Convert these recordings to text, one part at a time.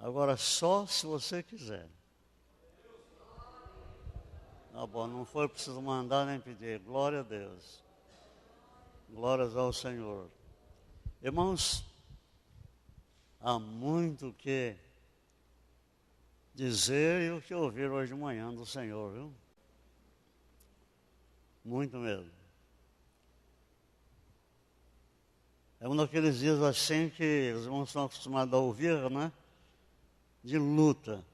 Agora, só se você quiser. Tá bom, não foi preciso mandar nem pedir. Glória a Deus. Glórias ao Senhor. Irmãos, há muito o que dizer e o que ouvir hoje de manhã do Senhor, viu? Muito mesmo. É um daqueles dias assim que os irmãos estão acostumados a ouvir, né? De luta.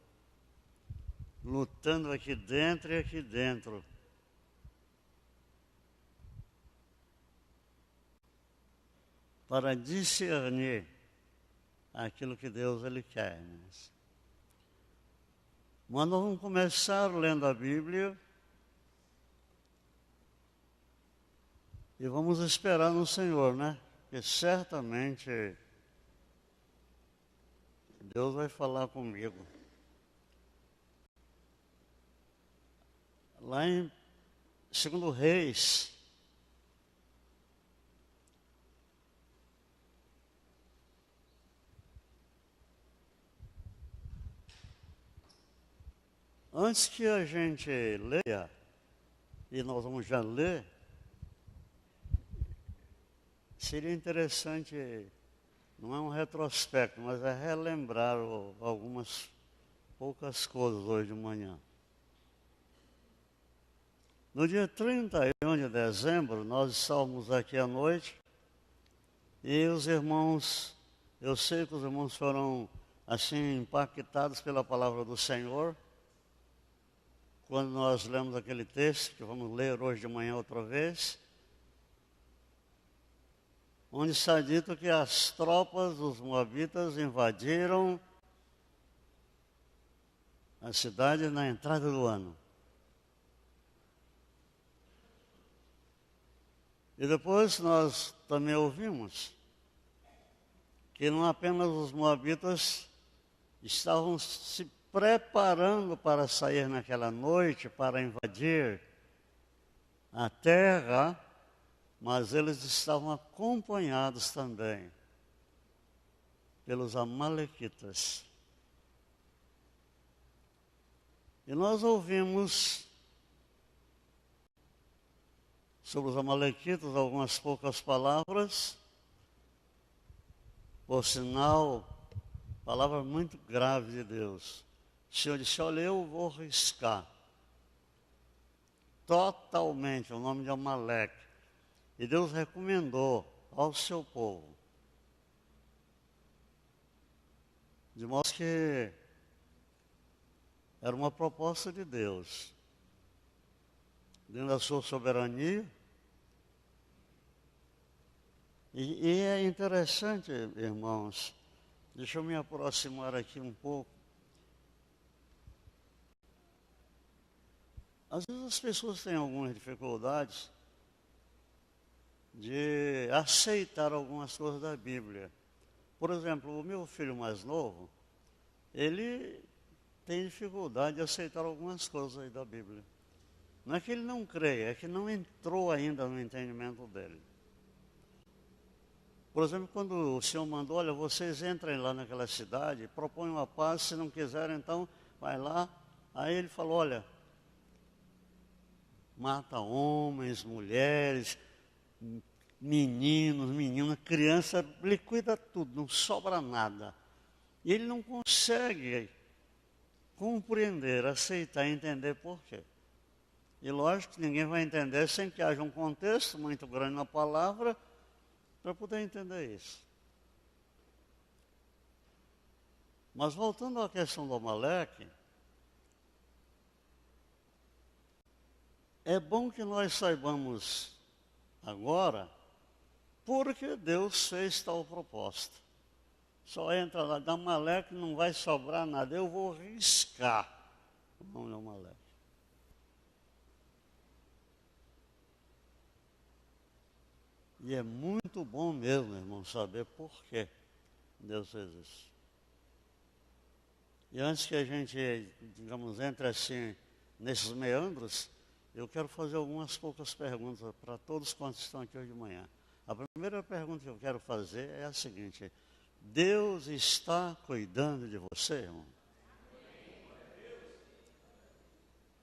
Lutando aqui dentro e aqui dentro. Para discernir aquilo que Deus Ele quer. Mas nós vamos começar lendo a Bíblia e vamos esperar no Senhor, né? Porque certamente Deus vai falar comigo. Lá em 2 Reis, antes que a gente leia, e nós vamos já ler, seria interessante, não é um retrospecto, mas é relembrar algumas poucas coisas hoje de manhã. No dia 31 de dezembro, nós estávamos aqui à noite e os irmãos, eu sei que os irmãos foram assim impactados pela palavra do Senhor, quando nós lemos aquele texto, que vamos ler hoje de manhã outra vez, onde está dito que as tropas dos moabitas invadiram a cidade na entrada do ano. E depois nós também ouvimos que não apenas os moabitas estavam se preparando para sair naquela noite, para invadir a terra, mas eles estavam acompanhados também pelos amalequitas. E nós ouvimos sobre os amalequitas algumas poucas palavras, por sinal, palavra muito grave de Deus. O Senhor disse, olha, eu vou riscar totalmente o nome de Amaleque. E Deus recomendou ao seu povo, de modo que era uma proposta de Deus, dentro da sua soberania. E é interessante, irmãos, deixa eu me aproximar aqui um pouco. Às vezes as pessoas têm algumas dificuldades de aceitar algumas coisas da Bíblia. Por exemplo, o meu filho mais novo, ele tem dificuldade de aceitar algumas coisas aí da Bíblia. Não é que ele não creia, é que não entrou ainda no entendimento dele. Por exemplo, quando o Senhor mandou, olha, vocês entrem lá naquela cidade, proponham a paz, se não quiserem, então vai lá. Aí ele falou, olha, mata homens, mulheres, meninos, meninas, criança, liquida tudo, não sobra nada. E ele não consegue compreender, aceitar, entender por quê. E lógico que ninguém vai entender sem que haja um contexto muito grande na palavra para poder entender isso. Mas voltando à questão do Amaleque, é bom que nós saibamos agora porque Deus fez tal proposta. Só entra lá, da Amaleque não vai sobrar nada, eu vou riscar o nome do Amaleque. E é muito bom mesmo, irmão, saber por que Deus fez isso. E antes que a gente, digamos, entre assim nesses meandros, eu quero fazer algumas poucas perguntas para todos quantos estão aqui hoje de manhã. A primeira pergunta que eu quero fazer é a seguinte: Deus está cuidando de você, irmão.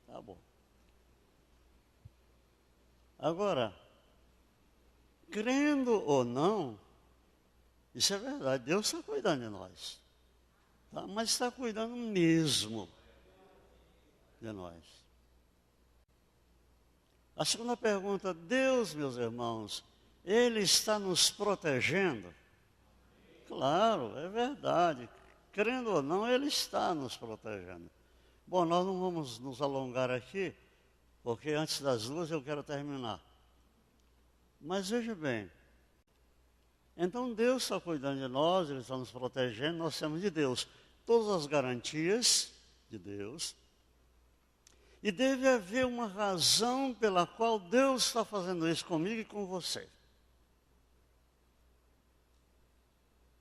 Tá bom. Agora, crendo ou não, isso é verdade, Deus está cuidando de nós. Tá? Mas está cuidando mesmo de nós. A segunda pergunta, Deus, meus irmãos, Ele está nos protegendo? Claro, é verdade. Crendo ou não, Ele está nos protegendo. Bom, nós não vamos nos alongar aqui, porque antes das 2 eu quero terminar. Mas veja bem, então Deus está cuidando de nós, Ele está nos protegendo, nós temos de Deus todas as garantias de Deus. E deve haver uma razão pela qual Deus está fazendo isso comigo e com você.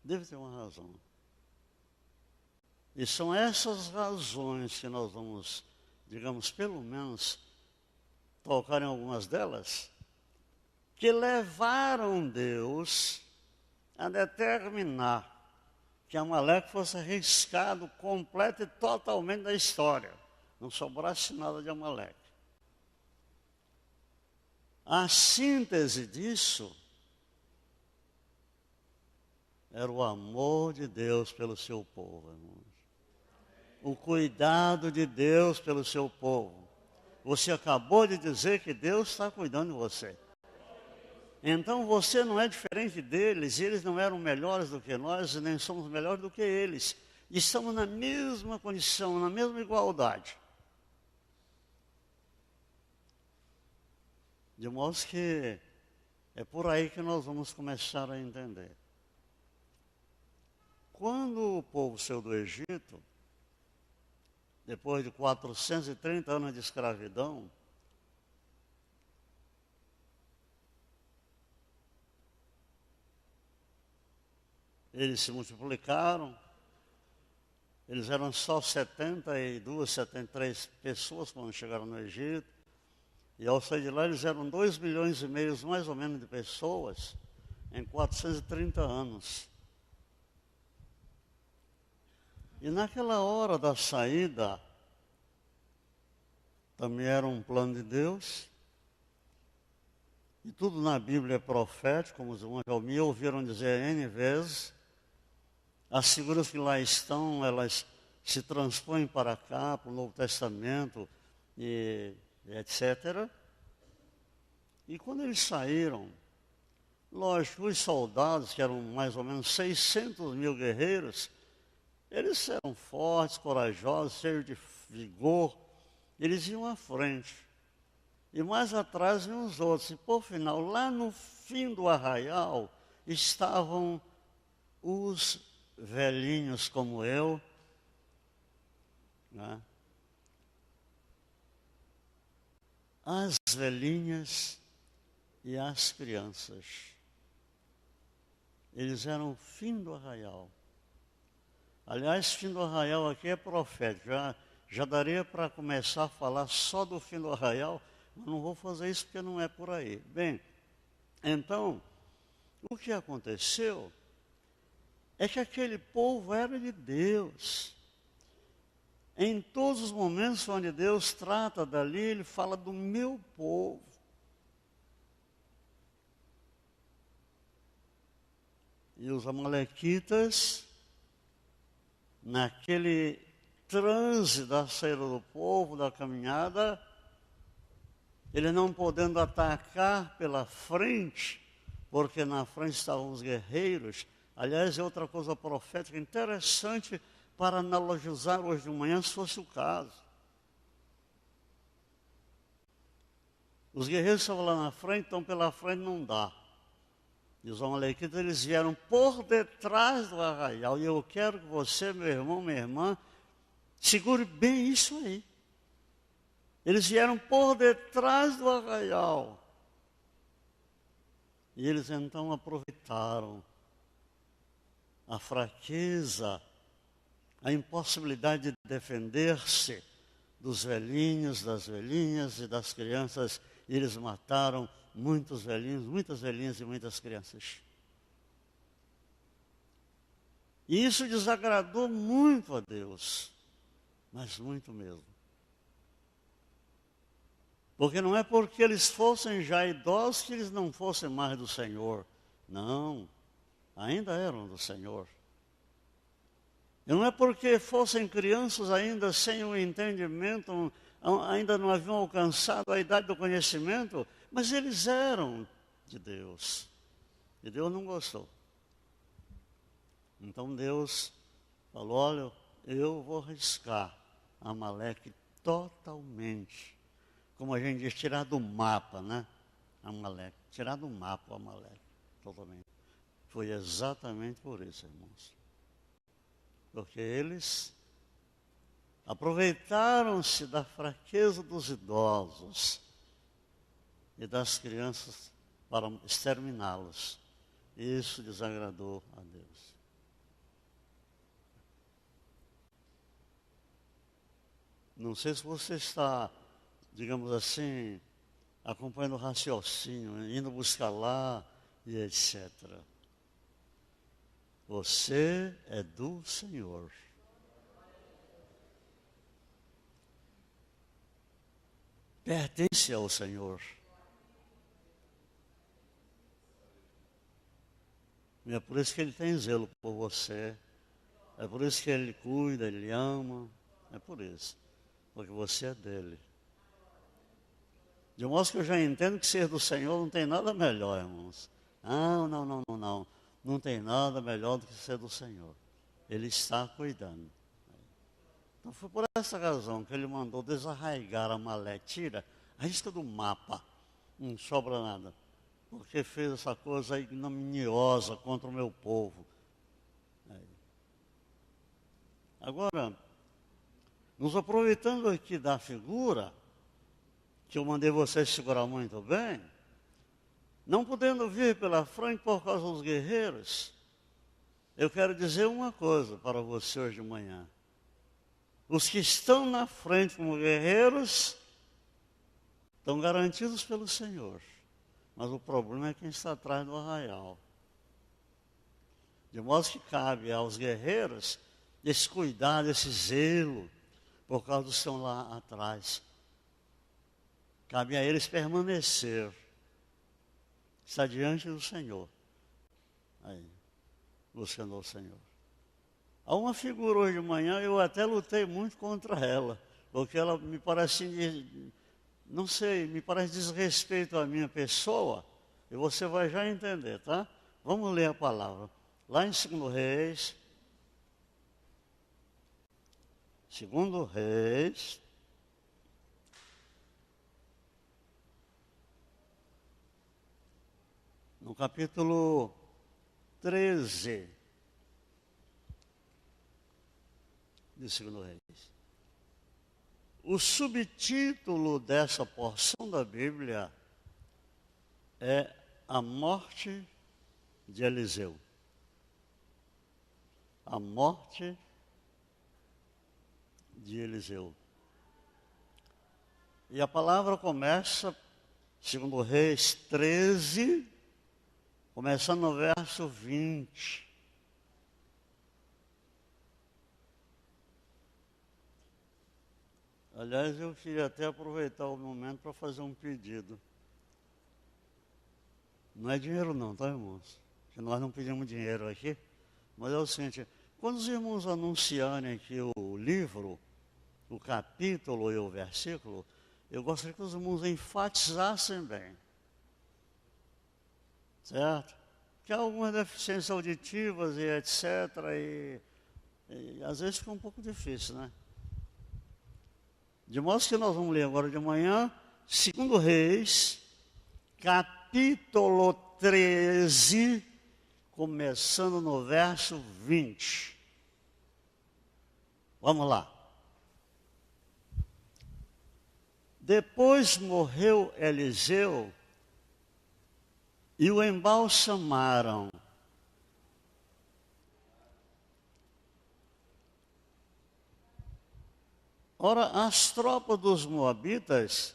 Deve ter uma razão. E são essas razões que nós vamos, digamos, pelo menos, tocar em algumas delas, que levaram Deus a determinar que Amaleque fosse arriscado completo e totalmente da história. Não sobrasse nada de Amaleque. A síntese disso era o amor de Deus pelo seu povo, irmãos. O cuidado de Deus pelo seu povo. Você acabou de dizer que Deus está cuidando de você. Então você não é diferente deles, eles não eram melhores do que nós, nem somos melhores do que eles. Estamos na mesma condição, na mesma igualdade. De modo que é por aí que nós vamos começar a entender. Quando o povo saiu do Egito, depois de 430 anos de escravidão, eles se multiplicaram, eles eram só 72, 73 pessoas quando chegaram no Egito, e ao sair de lá eles eram 2,5 milhões mais ou menos de pessoas em 430 anos. E naquela hora da saída, também era um plano de Deus, e tudo na Bíblia é profético, como os irmãos já me ouviram dizer N vezes. As figuras que lá estão, elas se transpõem para cá, para o Novo Testamento, e etc. E quando eles saíram, lógico, os soldados, que eram mais ou menos 600 mil guerreiros, eles eram fortes, corajosos, cheios de vigor, eles iam à frente. E mais atrás iam os outros. E por final, lá no fim do arraial, estavam os velhinhos como eu, né? As velhinhas e as crianças. Eles eram o fim do arraial. Aliás, fim do arraial aqui é profético. Já daria para começar a falar só do fim do arraial, mas não vou fazer isso porque não é por aí. Bem, então, o que aconteceu é que aquele povo era de Deus. Em todos os momentos onde Deus trata dali, Ele fala do meu povo. E os amalequitas, naquele transe da saída do povo, da caminhada, eles não podendo atacar pela frente, porque na frente estavam os guerreiros. Aliás, é outra coisa profética interessante para analogizar hoje de manhã, se fosse o caso. Os guerreiros estavam lá na frente, então pela frente não dá. E os amalequitas, eles vieram por detrás do arraial. E eu quero que você, meu irmão, minha irmã, segure bem isso aí. Eles vieram por detrás do arraial. E eles então aproveitaram a fraqueza, a impossibilidade de defender-se dos velhinhos, das velhinhas e das crianças. E eles mataram muitos velhinhos, muitas velhinhas e muitas crianças. E isso desagradou muito a Deus, mas muito mesmo. Porque não é porque eles fossem já idosos que eles não fossem mais do Senhor. Não, ainda eram do Senhor. E não é porque fossem crianças ainda sem o entendimento, ainda não haviam alcançado a idade do conhecimento, mas eles eram de Deus. E Deus não gostou. Então Deus falou, olha, eu vou riscar Amaleque totalmente. Como a gente diz, tirar do mapa, né? Amaleque, tirar do mapa o Amaleque, totalmente. Foi exatamente por isso, irmãos. Porque eles aproveitaram-se da fraqueza dos idosos e das crianças para exterminá-los. Isso desagradou a Deus. Não sei se você está, digamos assim, acompanhando o raciocínio, indo buscar lá e etc. Você é do Senhor. Pertence ao Senhor. E é por isso que Ele tem zelo por você. É por isso que Ele cuida, Ele ama. É por isso. Porque você é dele. De modo que eu já entendo que ser do Senhor não tem nada melhor, irmãos. Não. Não tem nada melhor do que ser do Senhor. Ele está cuidando. Então foi por essa razão que ele mandou desarraigar Amaleque. Tira, risca do mapa. Não sobra nada. Porque fez essa coisa ignominiosa contra o meu povo. Agora, nos aproveitando aqui da figura, que eu mandei vocês segurar muito bem, não podendo vir pela frente por causa dos guerreiros, eu quero dizer uma coisa para você hoje de manhã. Os que estão na frente como guerreiros estão garantidos pelo Senhor. Mas o problema é quem está atrás do arraial. De modo que cabe aos guerreiros esse cuidado, esse zelo, por causa dos que estão lá atrás. Cabe a eles permanecer. Está diante do Senhor. Aí, buscando o Senhor. Há uma figura hoje de manhã, eu até lutei muito contra ela, porque ela me parece, não sei, me parece desrespeito à minha pessoa, e você vai já entender, tá? Vamos ler a palavra. Lá em 2 Reis, 2 Reis, no capítulo 13 de 2 Reis. O subtítulo dessa porção da Bíblia é a morte de Eliseu. A morte de Eliseu. E a palavra começa, 2 Reis 13, começando no verso 20. Aliás, eu queria até aproveitar o momento para fazer um pedido. Não é dinheiro não, tá, irmãos? Porque nós não pedimos dinheiro aqui. Mas é o seguinte, quando os irmãos anunciarem aqui o livro, o capítulo e o versículo, eu gostaria que os irmãos enfatizassem bem. Certo? Que há algumas deficiências auditivas e etc. E às vezes fica um pouco difícil, né? De modo que nós vamos ler agora de manhã, 2 Reis, capítulo 13, começando no verso 20. Vamos lá. Depois morreu Eliseu e o embalsamaram. Ora, as tropas dos moabitas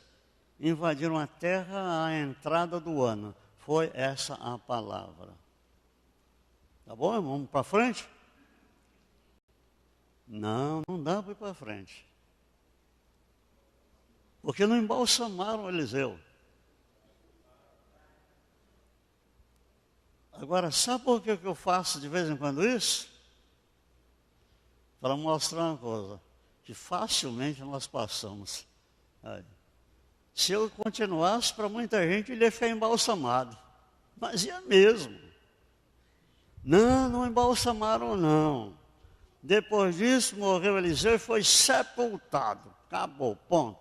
invadiram a terra à entrada do ano. Foi essa a palavra. Tá bom, irmão? Vamos para frente? Não, não dá para ir para frente. Porque não embalsamaram Eliseu. Agora, sabe por que eu faço de vez em quando isso? Para mostrar uma coisa, que facilmente nós passamos. Aí. Se eu continuasse, para muita gente, ele ia ficar embalsamado. Mas ia mesmo. Não, não embalsamaram não. Depois disso, morreu Eliseu e foi sepultado. Acabou, ponto.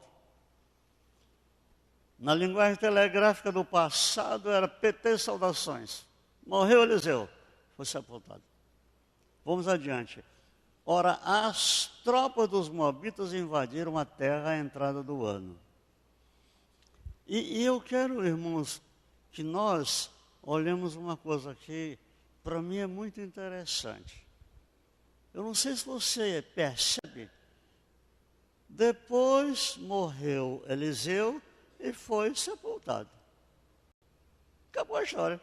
Na linguagem telegráfica do passado, era PT saudações. Morreu Eliseu, foi sepultado. Vamos adiante. Ora, as tropas dos moabitas invadiram a terra à entrada do ano. E eu quero, irmãos, que nós olhemos uma coisa que, para mim, é muito interessante. Eu não sei se você percebe. Depois morreu Eliseu e foi sepultado. Acabou a história.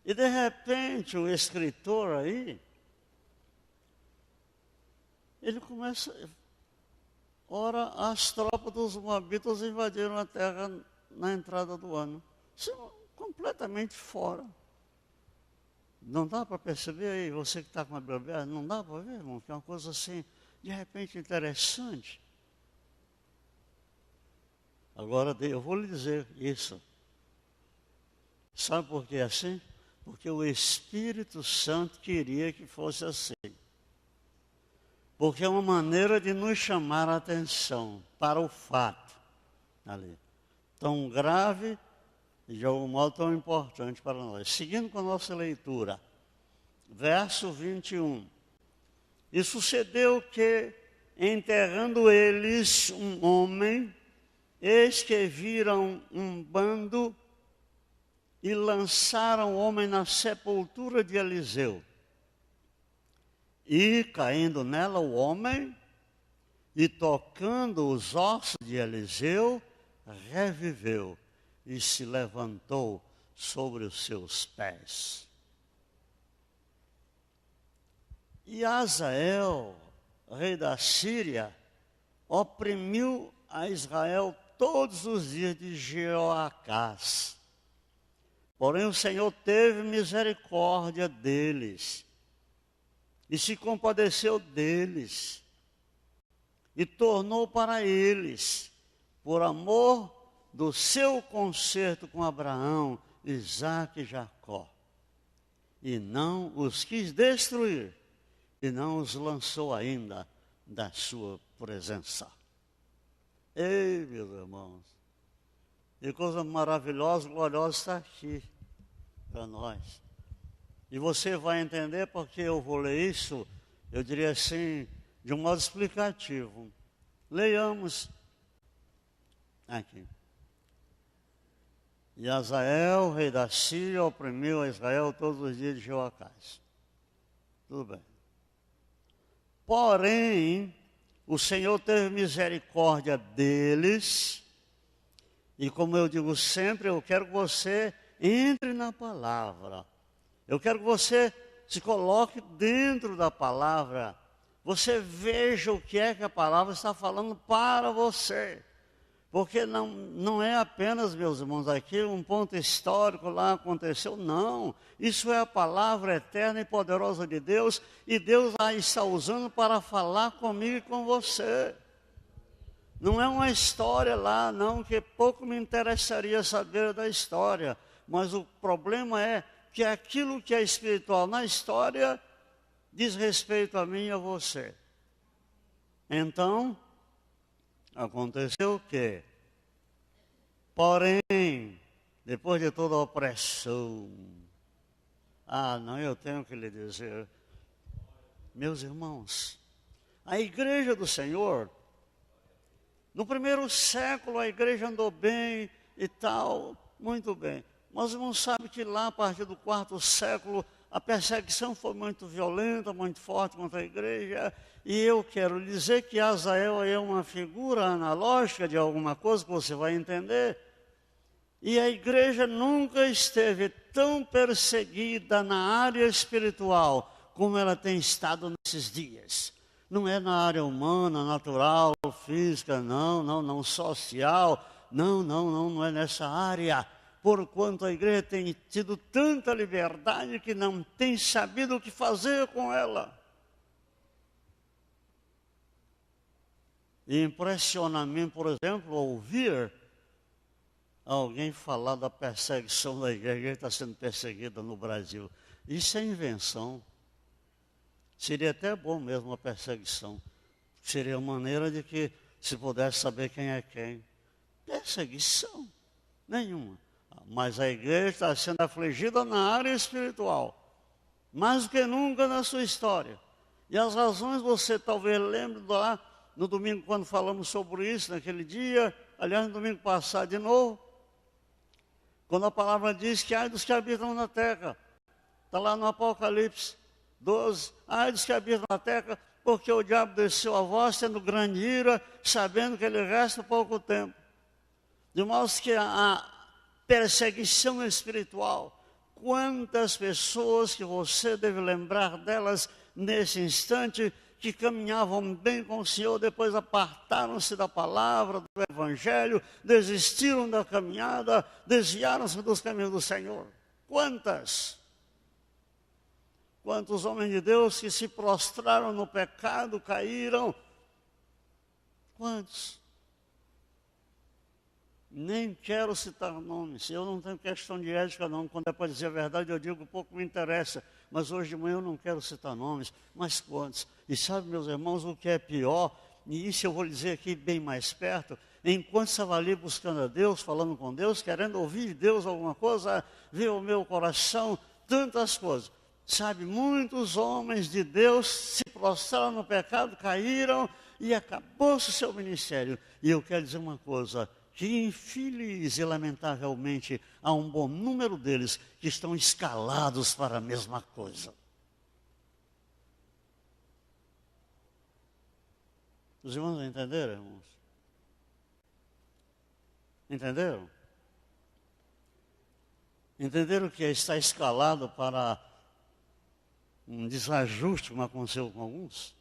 E de repente o escritor aí, ele começa, ora as tropas dos moabitas invadiram a terra na entrada do ano. Isso é completamente fora. Não dá para perceber aí, você que está com a Bíblia aberta, não dá para ver, irmão, que é uma coisa assim, de repente interessante. Agora eu vou lhe dizer isso. Sabe por que é assim? Porque o Espírito Santo queria que fosse assim. Porque é uma maneira de nos chamar a atenção para o fato ali, tão grave e de algum modo tão importante para nós. Seguindo com a nossa leitura, verso 21. E sucedeu que, enterrando eles um homem, eis que viram um bando e lançaram o homem na sepultura de Eliseu. E, caindo nela o homem, e tocando os ossos de Eliseu, reviveu e se levantou sobre os seus pés. E Azael, rei da Síria, oprimiu a Israel todos os dias de Jeoacás. Porém o Senhor teve misericórdia deles, e se compadeceu deles, e tornou para eles, por amor do seu concerto com Abraão, Isaque e Jacó. E não os quis destruir, e não os lançou ainda da sua presença. Ei, meus irmãos, que coisa maravilhosa, gloriosa está aqui para nós. E você vai entender porque eu vou ler isso, eu diria assim, de um modo explicativo. Leiamos aqui. E Azael, rei da Síria, oprimiu a Israel todos os dias de Jeoacás. Tudo bem. Porém, o Senhor teve misericórdia deles. E como eu digo sempre, eu quero que você entre na palavra. Eu quero que você se coloque dentro da palavra. Você veja o que é que a palavra está falando para você. Porque não é apenas, meus irmãos, aqui um ponto histórico lá aconteceu. Não, isso é a palavra eterna e poderosa de Deus. E Deus a está usando para falar comigo e com você. Não é uma história lá, não, que pouco me interessaria saber da história. Mas o problema é que aquilo que é espiritual na história diz respeito a mim e a você. Então, aconteceu o quê? Porém, depois de toda a opressão, eu tenho que lhe dizer, meus irmãos, a igreja do Senhor, no primeiro século a igreja andou bem e tal, muito bem. Mas não sabe que lá, a partir do quarto século, a perseguição foi muito violenta, muito forte contra a igreja. E eu quero dizer que Azael é uma figura analógica de alguma coisa que você vai entender. E a igreja nunca esteve tão perseguida na área espiritual como ela tem estado nesses dias. Não é na área humana, natural, física, não, social, não é nessa área. Porquanto a igreja tem tido tanta liberdade que não tem sabido o que fazer com ela. E impressiona-me, por exemplo, ouvir alguém falar da perseguição da igreja. A igreja está sendo perseguida no Brasil. Isso é invenção. Seria até bom mesmo a perseguição. Seria a maneira de que se pudesse saber quem é quem. Perseguição nenhuma. Mas a igreja está sendo afligida na área espiritual. Mais do que nunca na sua história. E as razões você talvez lembre lá no domingo quando falamos sobre isso, naquele dia. Aliás, no domingo passado de novo. Quando a palavra diz que ai dos que habitam na terra. Está lá no Apocalipse 12. Ai dos que habitam na terra, porque o diabo desceu a vós, tendo grande ira, sabendo que ele resta pouco tempo. De modo que a perseguição espiritual, quantas pessoas que você deve lembrar delas nesse instante, que caminhavam bem com o Senhor, depois apartaram-se da palavra, do Evangelho, desistiram da caminhada, desviaram-se dos caminhos do Senhor. Quantas? Quantos homens de Deus que se prostraram no pecado, caíram? Quantos? Nem quero citar nomes, eu não tenho questão de ética não, quando é para dizer a verdade eu digo, pouco me interessa, mas hoje de manhã eu não quero citar nomes, mas quantos? E sabe, meus irmãos, o que é pior, e isso eu vou dizer aqui bem mais perto, enquanto estava ali buscando a Deus, falando com Deus, querendo ouvir de Deus alguma coisa, ver o meu coração, tantas coisas, sabe, muitos homens de Deus se prostraram no pecado, caíram e acabou-se o seu ministério. E eu quero dizer uma coisa, que infeliz e lamentavelmente há um bom número deles que estão escalados para a mesma coisa. Os irmãos entenderam, irmãos? Entenderam? Entenderam que está escalado para um desajuste, como aconteceu com alguns?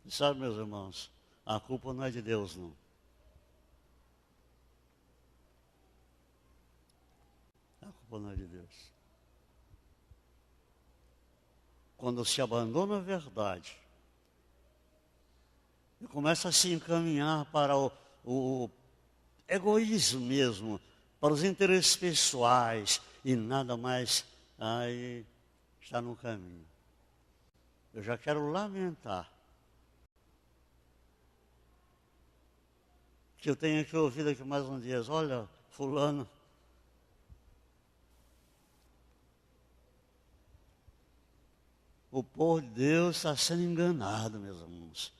E sabe, meus irmãos, a culpa não é de Deus, não. A culpa não é de Deus. Quando se abandona a verdade e começa a se encaminhar para o egoísmo mesmo, para os interesses pessoais e nada mais, aí está no caminho. Eu já quero lamentar que eu tenho que ouvir daqui mais um dia, olha, fulano, o povo de Deus está sendo enganado, meus irmãos,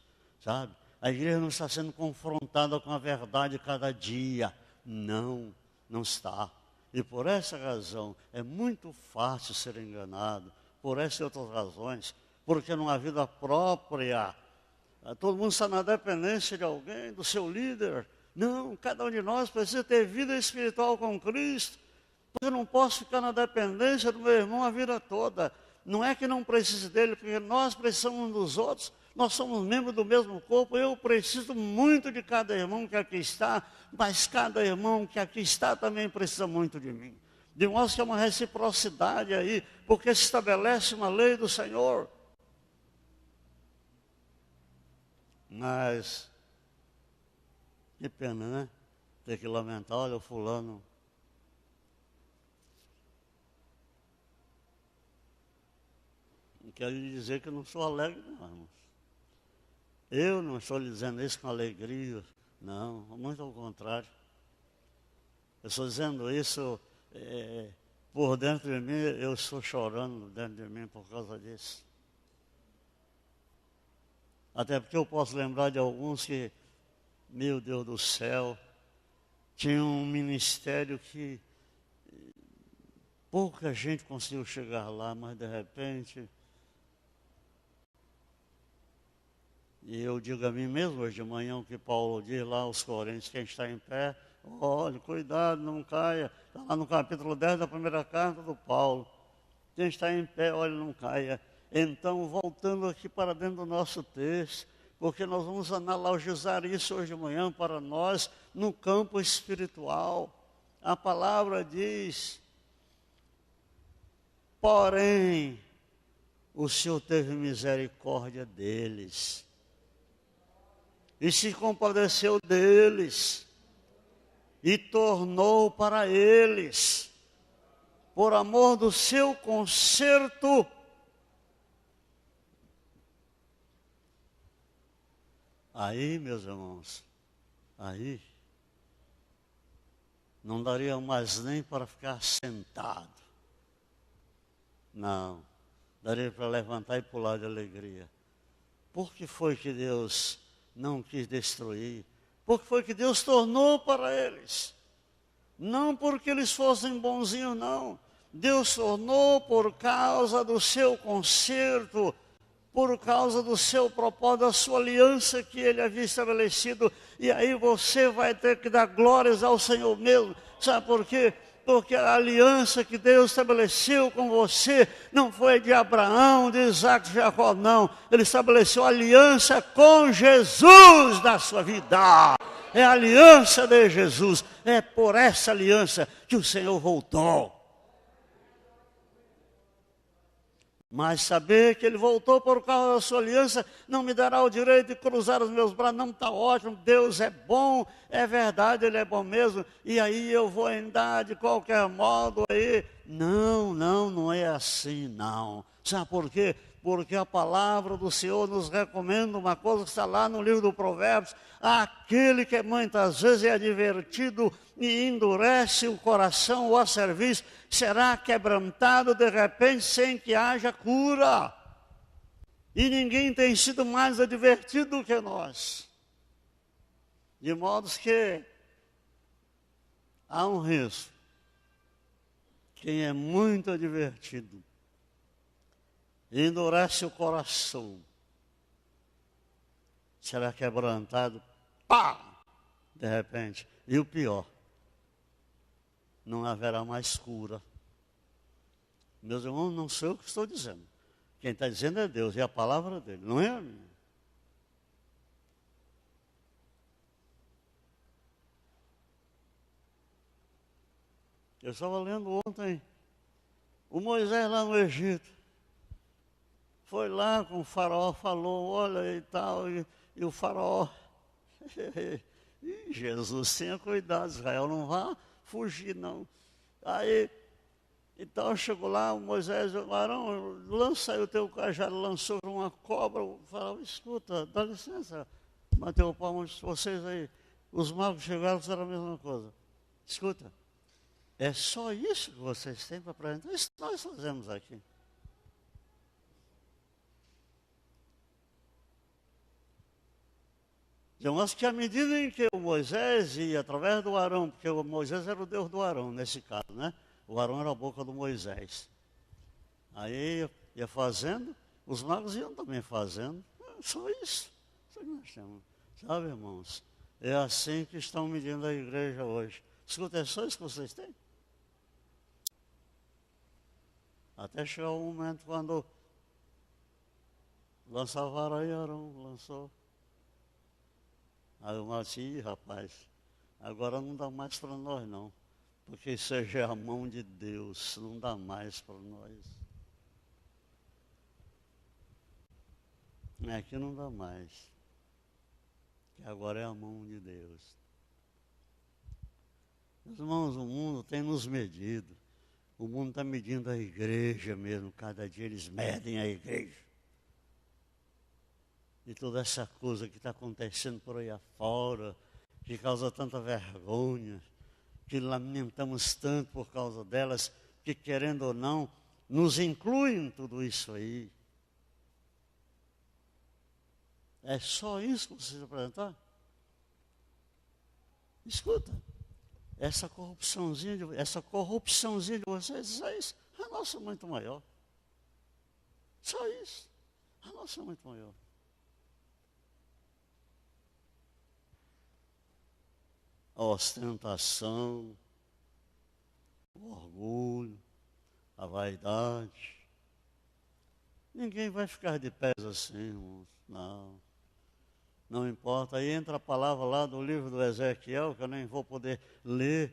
sabe? A igreja não está sendo confrontada com a verdade cada dia. Não está. E por essa razão, é muito fácil ser enganado, por essas e outras razões, porque numa vida própria, todo mundo está na dependência de alguém, do seu líder. Não, cada um de nós precisa ter vida espiritual com Cristo. Eu não posso ficar na dependência do meu irmão a vida toda. Não é que não precise dele, porque nós precisamos uns dos outros. Nós somos membros do mesmo corpo. Eu preciso muito de cada irmão que aqui está, mas cada irmão que aqui está também precisa muito de mim. De modo que é uma reciprocidade aí, porque se estabelece uma lei do Senhor. Mas, que pena, né? Ter que lamentar, olha, o fulano. Não quero lhe dizer que eu não sou alegre, não, irmãos. Eu não estou lhe dizendo isso com alegria, não, muito ao contrário. Eu estou dizendo isso por dentro de mim, eu estou chorando dentro de mim por causa disso. Até porque eu posso lembrar de alguns que, meu Deus do céu, tinham um ministério que pouca gente conseguiu chegar lá, mas de repente... E eu digo a mim mesmo hoje de manhã o que Paulo diz lá aos Coríntios, quem está em pé, olhe, cuidado, não caia. Está lá no capítulo 10 da primeira carta do Paulo. Quem está em pé, olhe, não caia. Então, voltando aqui para dentro do nosso texto, porque nós vamos analogiar isso hoje de manhã para nós no campo espiritual. A palavra diz: porém, o Senhor teve misericórdia deles e se compadeceu deles e tornou para eles, por amor do seu conserto, aí, meus irmãos, aí não daria mais nem para ficar sentado. Não, daria para levantar e pular de alegria. Por que foi que Deus não quis destruir? Por que foi que Deus tornou para eles? Não porque eles fossem bonzinhos, não. Deus tornou por causa do seu conserto, por causa do seu propósito, da sua aliança que ele havia estabelecido. E aí você vai ter que dar glórias ao Senhor mesmo. Sabe por quê? Porque a aliança que Deus estabeleceu com você não foi de Abraão, de Isaac, de Jacó, não. Ele estabeleceu aliança com Jesus da sua vida. É a aliança de Jesus. É por essa aliança que o Senhor voltou. Mas saber que Ele voltou por causa da sua aliança não me dará o direito de cruzar os meus braços. Não, está ótimo, Deus é bom, é verdade, Ele é bom mesmo. E aí eu vou andar de qualquer modo aí. Não é assim não. Sabe por quê? Porque a palavra do Senhor nos recomenda uma coisa que está lá no livro do Provérbios: aquele que muitas vezes é advertido e endurece o coração ou a serviço, será quebrantado de repente sem que haja cura. E ninguém tem sido mais advertido do que nós. De modo que há um risco. Quem é muito advertido endurece o coração, será quebrantado, pá, de repente. E o pior, não haverá mais cura. Meus irmãos, não sou eu que estou dizendo. Quem está dizendo é Deus, é a palavra dele, não é a minha. Eu estava lendo ontem, o Moisés lá no Egito. Foi lá com o faraó, falou, olha e tal, e o faraó, Jesus, tenha cuidado, Israel não vá fugir não. Aí, então chegou lá, o Moisés, o Arão, lança aí o teu cajado, lançou uma cobra, o faraó, escuta, dá licença, bateu o palmo, vocês aí, os magos chegaram, fizeram a mesma coisa. Escuta, é só isso que vocês têm para apresentar? Isso que nós fazemos aqui. Mas que à medida em que o Moisés ia através do Arão, porque o Moisés era o Deus do Arão nesse caso, né? O Arão era a boca do Moisés. Aí ia fazendo, os magos iam também fazendo. Só isso. Isso que nós temos. Sabe, irmãos? É assim que estão medindo a igreja hoje. Escuta, é só isso que vocês têm? Até chegar o momento quando lançava aí Arão, lançou. Aí eu disse, rapaz, agora não dá mais para nós não, porque isso é a mão de Deus, não dá mais para nós. Aqui não dá mais, que agora é a mão de Deus. Meus irmãos, o mundo tem nos medido, o mundo está medindo a igreja mesmo, cada dia eles medem a igreja. E toda essa coisa que está acontecendo por aí afora, que causa tanta vergonha, que lamentamos tanto por causa delas, que querendo ou não, nos incluem em tudo isso aí. É só isso que vocês apresentar? Escuta, essa corrupçãozinha de vocês, só isso, a nossa é muito maior. Só isso, a nossa é muito maior. A ostentação, o orgulho, a vaidade. Ninguém vai ficar de pés assim, irmãos. Não importa. Aí entra a palavra lá do livro do Ezequiel, que eu nem vou poder ler,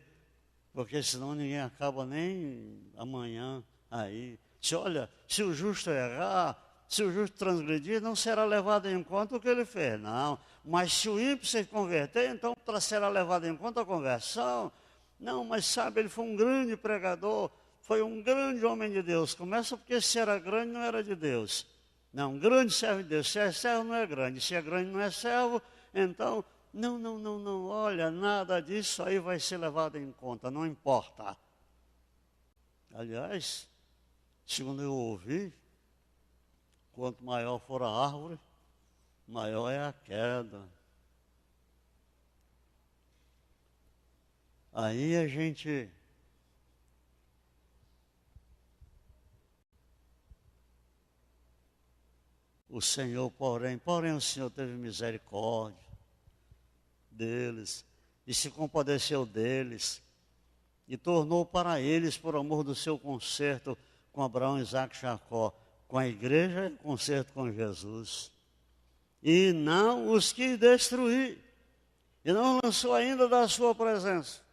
porque senão ninguém acaba nem amanhã aí. Se o justo errar, se o justo transgredir, não será levado em conta o que ele fez, não. Mas se o ímpio se converter, então será levado em conta a conversão. Não, mas sabe, ele foi um grande pregador, foi um grande homem de Deus. Começa porque se era grande, não era de Deus. Não, um grande servo de Deus. Se é servo, não é grande. Se é grande, não é servo. Então, não. Olha, nada disso aí vai ser levado em conta, não importa. Aliás, segundo eu ouvi, quanto maior for a árvore, maior é a queda. Aí a gente o Senhor, porém o Senhor teve misericórdia deles e se compadeceu deles e tornou para eles, por amor do seu concerto com Abraão, Isaque e Jacó, com a igreja, concerto com Jesus, e não os quis destruir, e não lançou ainda da sua presença.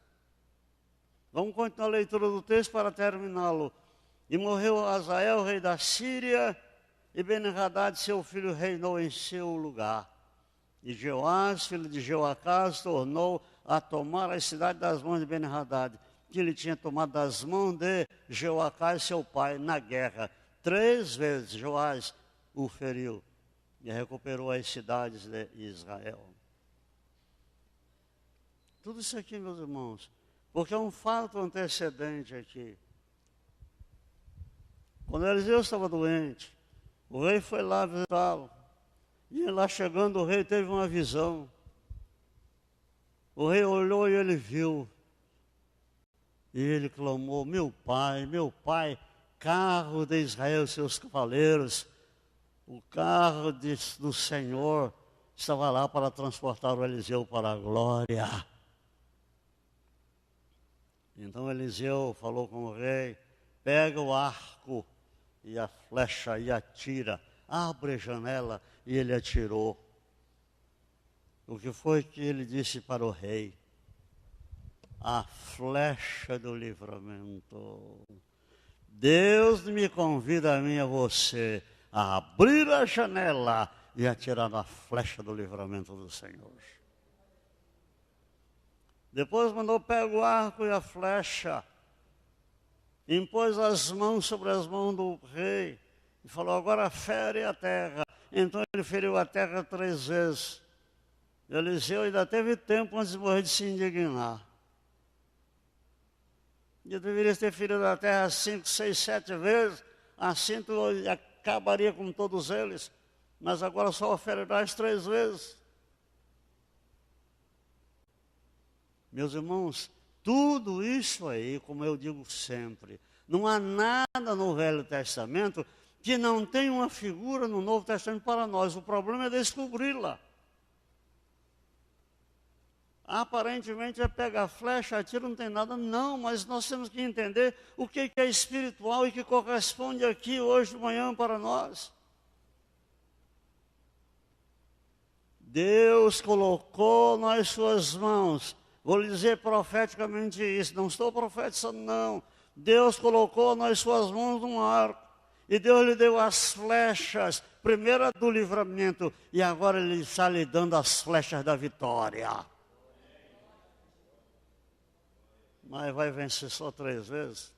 Vamos continuar a leitura do texto para terminá-lo. E morreu Hazael, rei da Síria, e Ben-Hadad, seu filho, reinou em seu lugar. E Jeoás, filho de Jeoacás, tornou a tomar a cidade das mãos de Ben-Hadad, que ele tinha tomado das mãos de Jeoacás, seu pai, na guerra. 3 vezes Joás o feriu e recuperou as cidades de Israel. Tudo isso aqui, meus irmãos, porque é um fato antecedente aqui. Quando Eliseu estava doente, o rei foi lá visitá-lo. E lá chegando, o rei teve uma visão. O rei olhou e ele viu. E ele clamou: meu pai, carro de Israel, seus cavaleiros, o carro do Senhor estava lá para transportar o Eliseu para a glória. Então Eliseu falou com o rei: pega o arco e a flecha e atira, abre a janela. E ele atirou. O que foi que ele disse para o rei? A flecha do livramento. Deus me convida a mim e a você a abrir a janela e atirar na flecha do livramento do Senhor. Depois mandou pegar o arco e a flecha, impôs as mãos sobre as mãos do rei e falou: agora fere a terra. Então ele feriu a terra 3 vezes. Eliseu ainda teve tempo antes de morrer de se indignar. Eu deveria ter ferido a terra 5, 6, 7 vezes, assim tu acabaria com todos eles. Mas agora só ferirás 3 vezes. Meus irmãos, tudo isso aí, como eu digo sempre, não há nada no Velho Testamento que não tem uma figura no Novo Testamento para nós. O problema é descobri-la. Aparentemente é pegar a flecha, atira, não tem nada. Não, mas nós temos que entender o que é espiritual e que corresponde aqui hoje de manhã para nós. Deus colocou nas suas mãos, vou lhe dizer profeticamente isso, não estou profetizando não. Deus colocou nas suas mãos um arco. E Deus lhe deu as flechas, primeiro do livramento, e agora Ele está lhe dando as flechas da vitória. Mas vai vencer só 3 vezes.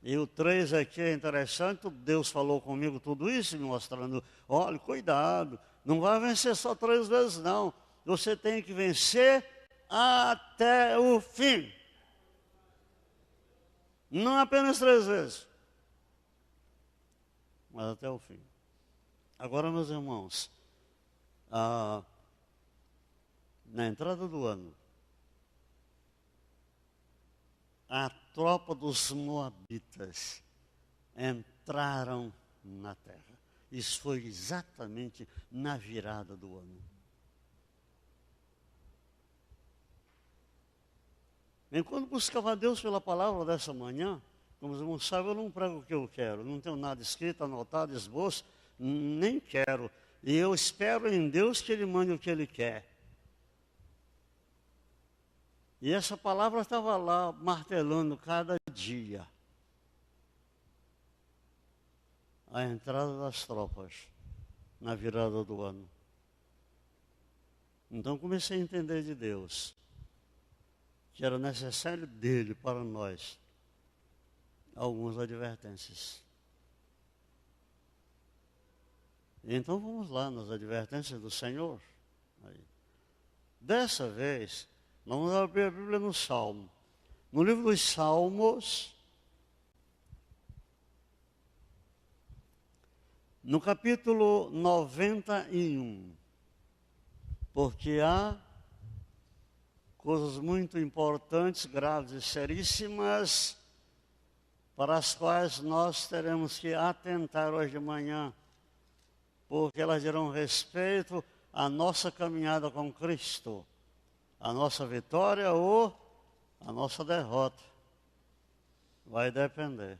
E o 3 aqui é interessante, Deus falou comigo tudo isso, me mostrando: olha, cuidado, não vai vencer só 3 vezes não. Você tem que vencer até o fim. Não apenas 3 vezes, mas até o fim. Agora, meus irmãos, na entrada do ano, a tropa dos moabitas entraram na terra. Isso foi exatamente na virada do ano. Enquanto buscava Deus pela palavra dessa manhã, Como os irmãos sabem, eu não prego o que eu quero. Não tenho nada escrito, anotado, esboço, nem quero. E eu espero em Deus que Ele mande o que Ele quer. E essa palavra estava lá, martelando cada dia. A entrada das tropas, na virada do ano. Então comecei a entender de Deus, que era necessário dele para nós algumas advertências. Então vamos lá nas advertências do Senhor. Aí. Dessa vez, vamos abrir a Bíblia no Salmo. No livro dos Salmos, no capítulo 91, porque há coisas muito importantes, graves e seríssimas, para as quais nós teremos que atentar hoje de manhã, porque elas dirão respeito à nossa caminhada com Cristo, a nossa vitória ou a nossa derrota. Vai depender.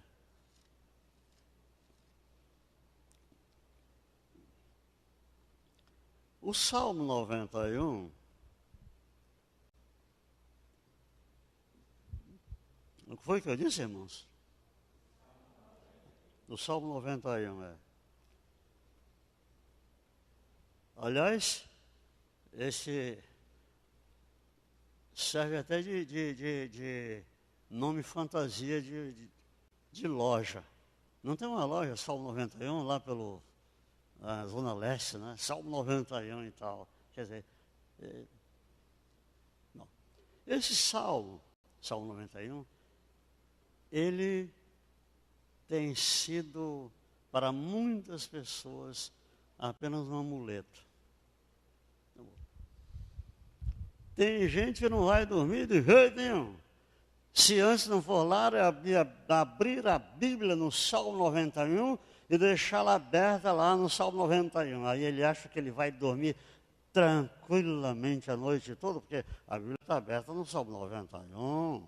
O Salmo 91, o que foi que eu disse, irmãos? O Salmo 91, Aliás, esse serve até de nome fantasia de loja. Não tem uma loja, Salmo 91, lá pelo Zona Leste, né? Salmo 91 e tal. Quer dizer, não. Esse Salmo 91, ele tem sido, para muitas pessoas, apenas um amuleto. Tem gente que não vai dormir de jeito nenhum. Se antes não for lá, abrir a Bíblia no Salmo 91 e deixá-la aberta lá no Salmo 91. Aí ele acha que ele vai dormir tranquilamente a noite toda, porque a Bíblia está aberta no Salmo 91.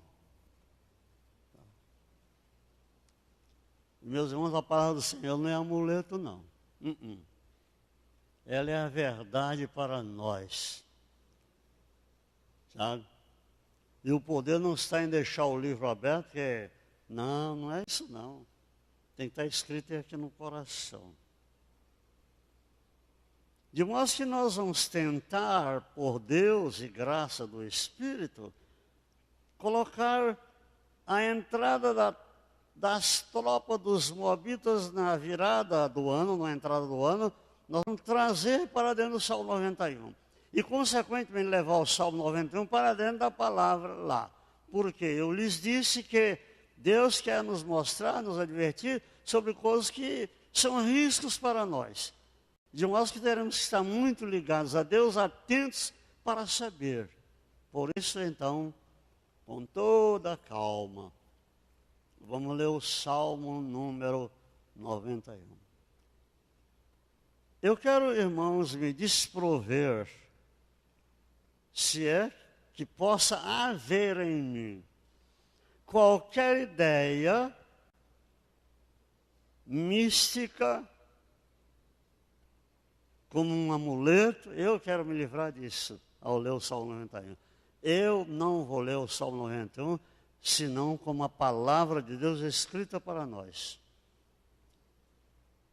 Meus irmãos, a palavra do Senhor não é amuleto, não. Ela é a verdade para nós. Sabe? E o poder não está em deixar o livro aberto, porque não é isso não. Tem que estar escrito aqui no coração. De modo que nós vamos tentar, por Deus e graça do Espírito, colocar a entrada das tropas dos moabitas na virada do ano, na entrada do ano, nós vamos trazer para dentro do Salmo 91. E, consequentemente, levar o Salmo 91 para dentro da palavra lá. Porque eu lhes disse que Deus quer nos mostrar, nos advertir sobre coisas que são riscos para nós. De modo que teremos que estar muito ligados a Deus, atentos para saber. Por isso, então, com toda calma, vamos ler o Salmo número 91. Eu quero, irmãos, me desprover, se é que possa haver em mim qualquer ideia mística, como um amuleto. Eu quero me livrar disso ao ler o Salmo 91. Eu não vou ler o Salmo 91, senão como a palavra de Deus escrita para nós.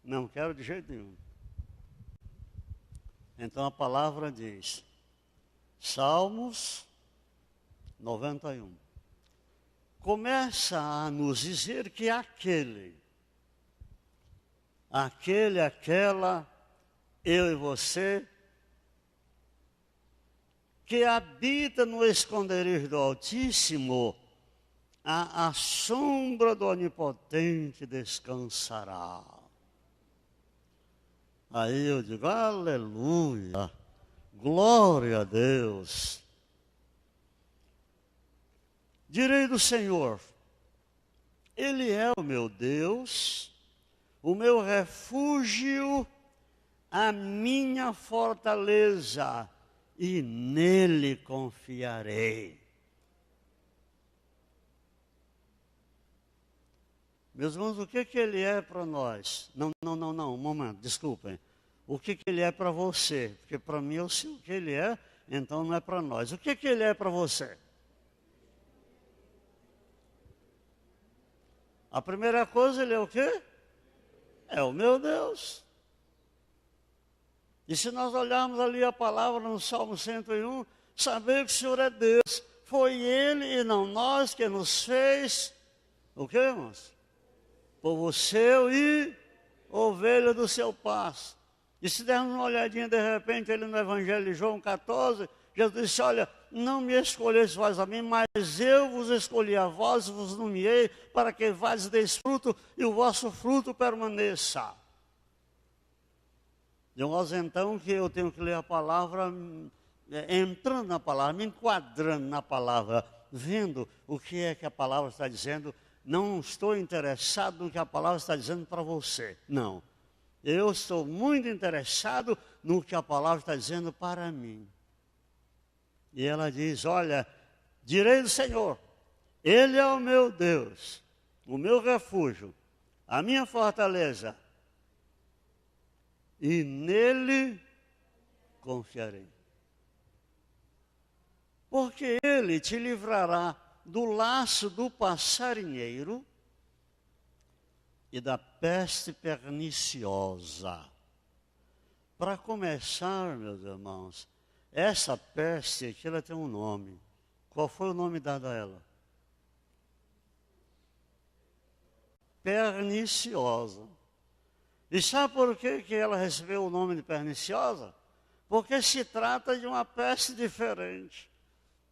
Não quero de jeito nenhum. Então a palavra diz, Salmos 91. Começa a nos dizer que aquela, eu e você, que habita no esconderijo do Altíssimo, à sombra do Onipotente descansará. Aí eu digo, aleluia, glória a Deus. Direi do Senhor, Ele é o meu Deus, o meu refúgio, a minha fortaleza, e nele confiarei. Meus irmãos, o que ele é para nós? Não, um momento, desculpem. O que ele é para você? Porque para mim eu sei o que ele é, então não é para nós. O que ele é para você? A primeira coisa, ele é o quê? É o meu Deus. E se nós olharmos ali a palavra no Salmo 101, saber que o Senhor é Deus. Foi Ele e não nós que nos fez, o quê, irmãos? Povo seu e ovelha do seu pasto. E se dermos uma olhadinha de repente ali no Evangelho de João 14, Jesus disse, olha, não me escolheis vós a mim, mas eu vos escolhi a vós, vos nomeei, para que vades deis fruto e o vosso fruto permaneça. De modo então que eu tenho que ler a palavra, entrando na palavra, me enquadrando na palavra, vendo o que é que a palavra está dizendo. Não estou interessado no que a palavra está dizendo para você, não. Eu estou muito interessado no que a palavra está dizendo para mim. E ela diz, olha, direi do Senhor, Ele é o meu Deus, o meu refúgio, a minha fortaleza, e nele confiarei. Porque Ele te livrará do laço do passarinheiro e da peste perniciosa. Para começar, meus irmãos, essa peste aqui, ela tem um nome. Qual foi o nome dado a ela? Perniciosa. E sabe por que ela recebeu o nome de perniciosa? Porque se trata de uma peste diferente.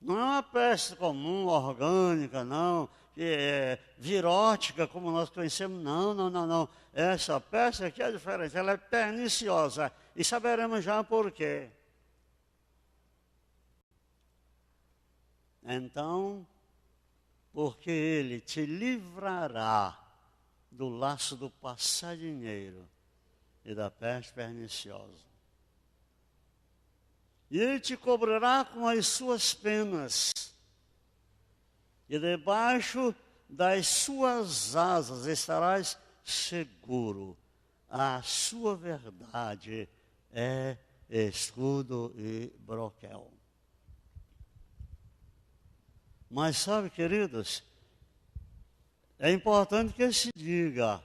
Não é uma peste comum, orgânica, não, que é virótica, como nós conhecemos. Não. Essa peste aqui é diferente, ela é perniciosa. E saberemos já por quê. Então, porque Ele te livrará do laço do passarinheiro e da peste perniciosa. E Ele te cobrirá com as suas penas, e debaixo das suas asas estarás seguro. A sua verdade é escudo e broquel. Mas sabe, queridos, é importante que se diga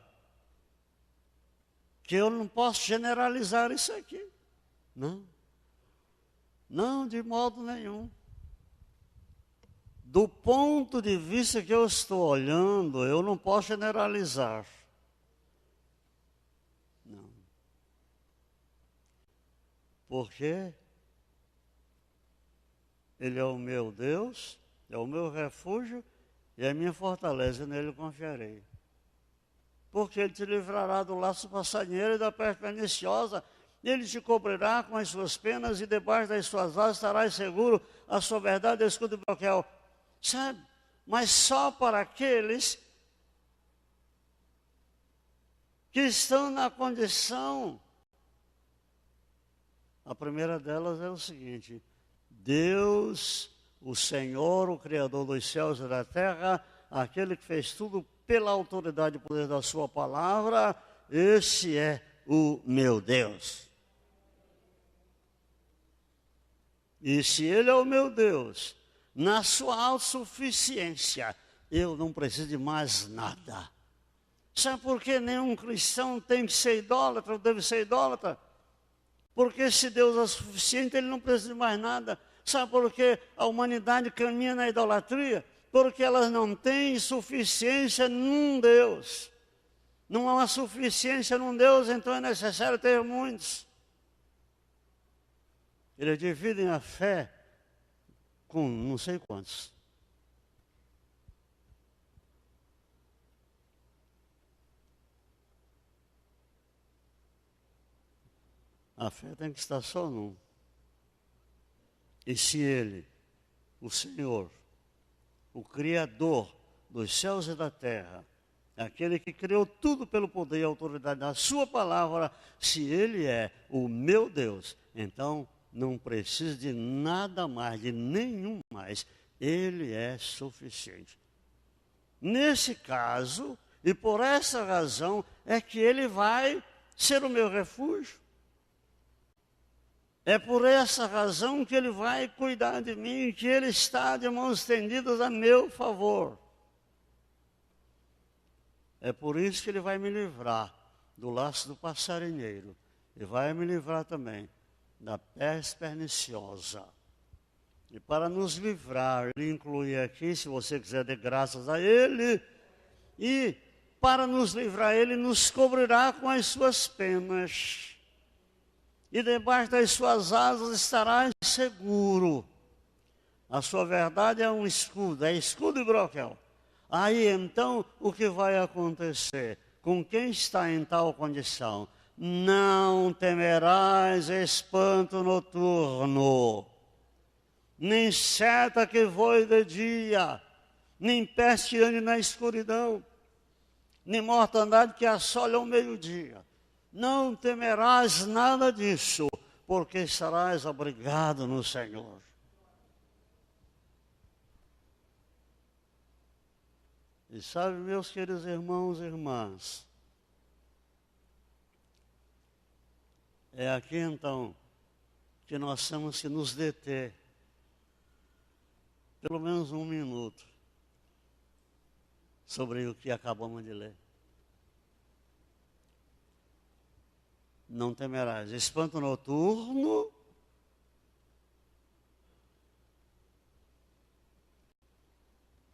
que eu não posso generalizar isso aqui. Não, de modo nenhum. Do ponto de vista que eu estou olhando, eu não posso generalizar. Não. Porque Ele é o meu Deus, é o meu refúgio e a minha fortaleza, nele confiarei. Porque Ele te livrará do laço passarinheiro e da peste perniciosa. Ele te cobrirá com as suas penas e debaixo das suas asas estarás seguro. A sua verdade é escudo e broquel. Sabe? Mas só para aqueles que estão na condição. A primeira delas é o seguinte: Deus, o Senhor, o Criador dos céus e da terra, aquele que fez tudo pela autoridade e poder da sua palavra, esse é o meu Deus. E se Ele é o meu Deus, na sua autossuficiência, eu não preciso de mais nada. Sabe por que nenhum cristão tem que ser idólatra, ou deve ser idólatra? Porque se Deus é suficiente, Ele não precisa de mais nada. Sabe por que a humanidade caminha na idolatria? Porque elas não têm suficiência num Deus. Não há uma suficiência num Deus, então é necessário ter muitos. Eles dividem a fé com não sei quantos. A fé tem que estar só num. E se Ele, o Senhor, o Criador dos céus e da terra, aquele que criou tudo pelo poder e autoridade da sua palavra, se Ele é o meu Deus, então não preciso de nada mais, de nenhum mais. Ele é suficiente. Nesse caso, E por essa razão é que ele vai ser o meu refúgio. É por essa razão que ele vai cuidar de mim, que ele está de mãos estendidas a meu favor. É por isso que ele vai me livrar do laço do passarinheiro. E vai me livrar também da peste perniciosa. E para nos livrar, ele inclui aqui, se você quiser dar graças a ele, e para nos livrar, ele nos cobrirá com as suas penas. E debaixo das suas asas estarás seguro. A sua verdade é um escudo, é escudo e broquel. Aí então, o que vai acontecer? Com quem está em tal condição? Não temerás espanto noturno, nem seta que voe de dia, nem peste ande na escuridão, nem mortandade que assole ao meio-dia. Não temerás nada disso, porque estarás abrigado no Senhor. E sabe, meus queridos irmãos e irmãs, é aqui então que nós temos que nos deter, pelo menos um minuto, sobre o que acabamos de ler. Não temerás espanto noturno,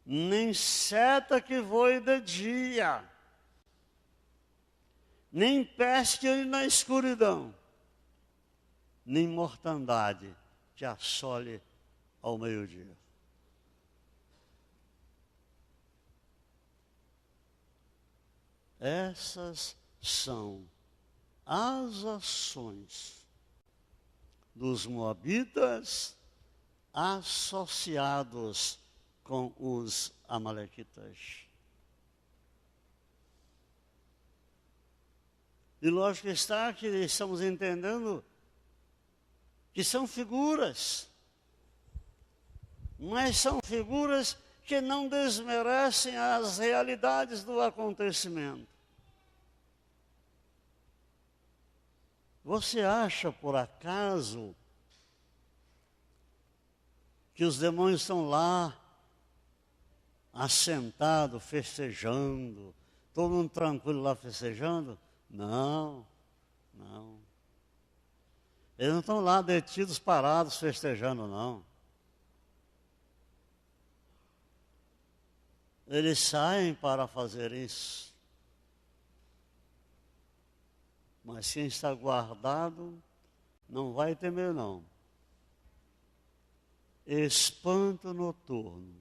nem seta que voe de dia, nem peste na escuridão, nem mortandade que assole ao meio-dia. Essas são as ações dos moabitas associados com os amalequitas. E lógico está que estamos entendendo que são figuras, mas são figuras que não desmerecem as realidades do acontecimento. Você acha, por acaso, que os demônios estão lá, assentados, festejando, todo mundo tranquilo lá festejando? Não, não. Eles não estão lá detidos, parados, festejando, não. Eles saem para fazer isso. Mas quem está guardado não vai temer, não. Espanto noturno.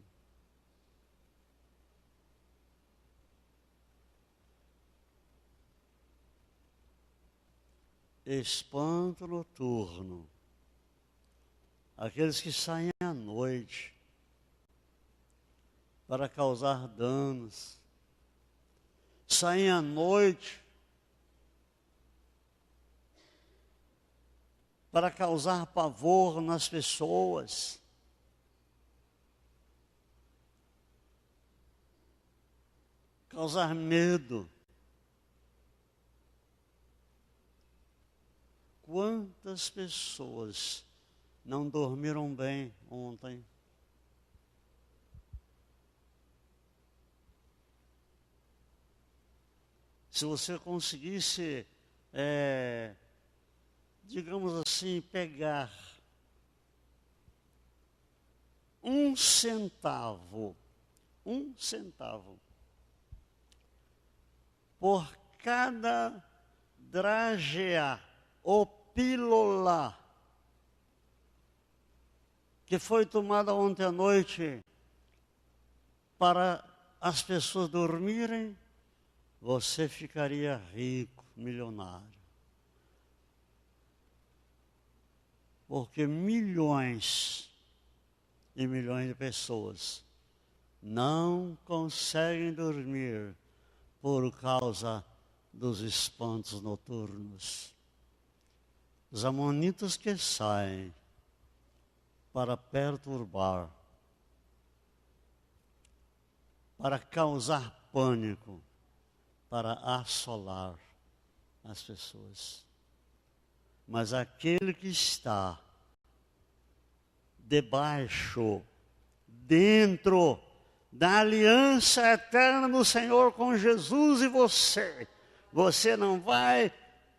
Espanto noturno. Aqueles que saem à noite para causar danos. Saem à noite para causar pavor nas pessoas. Causar medo. Quantas pessoas não dormiram bem ontem? Se você conseguisse, digamos assim, pegar um centavo por cada dragea ou pílula que foi tomada ontem à noite para as pessoas dormirem, você ficaria rico, milionário. Porque milhões e milhões de pessoas não conseguem dormir por causa dos espantos noturnos. Os amonitas que saem para perturbar, para causar pânico, para assolar as pessoas. Mas aquele que está debaixo, dentro da aliança eterna do Senhor com Jesus e você não vai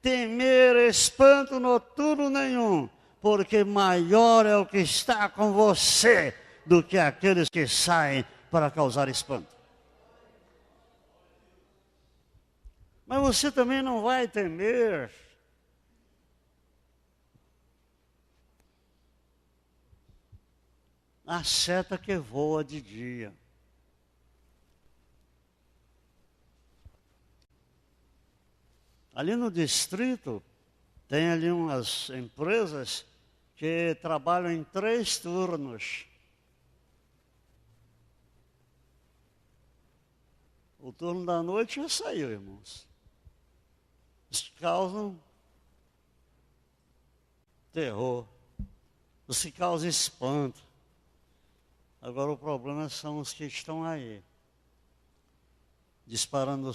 temer espanto noturno nenhum, porque maior é o que está com você do que aqueles que saem para causar espanto. Mas você também não vai temer a seta que voa de dia. Ali no distrito, tem ali umas empresas que trabalham em 3 turnos. O turno da noite já saiu, irmãos. Os que causam terror, os que causam espanto. Agora o problema são os que estão aí, disparando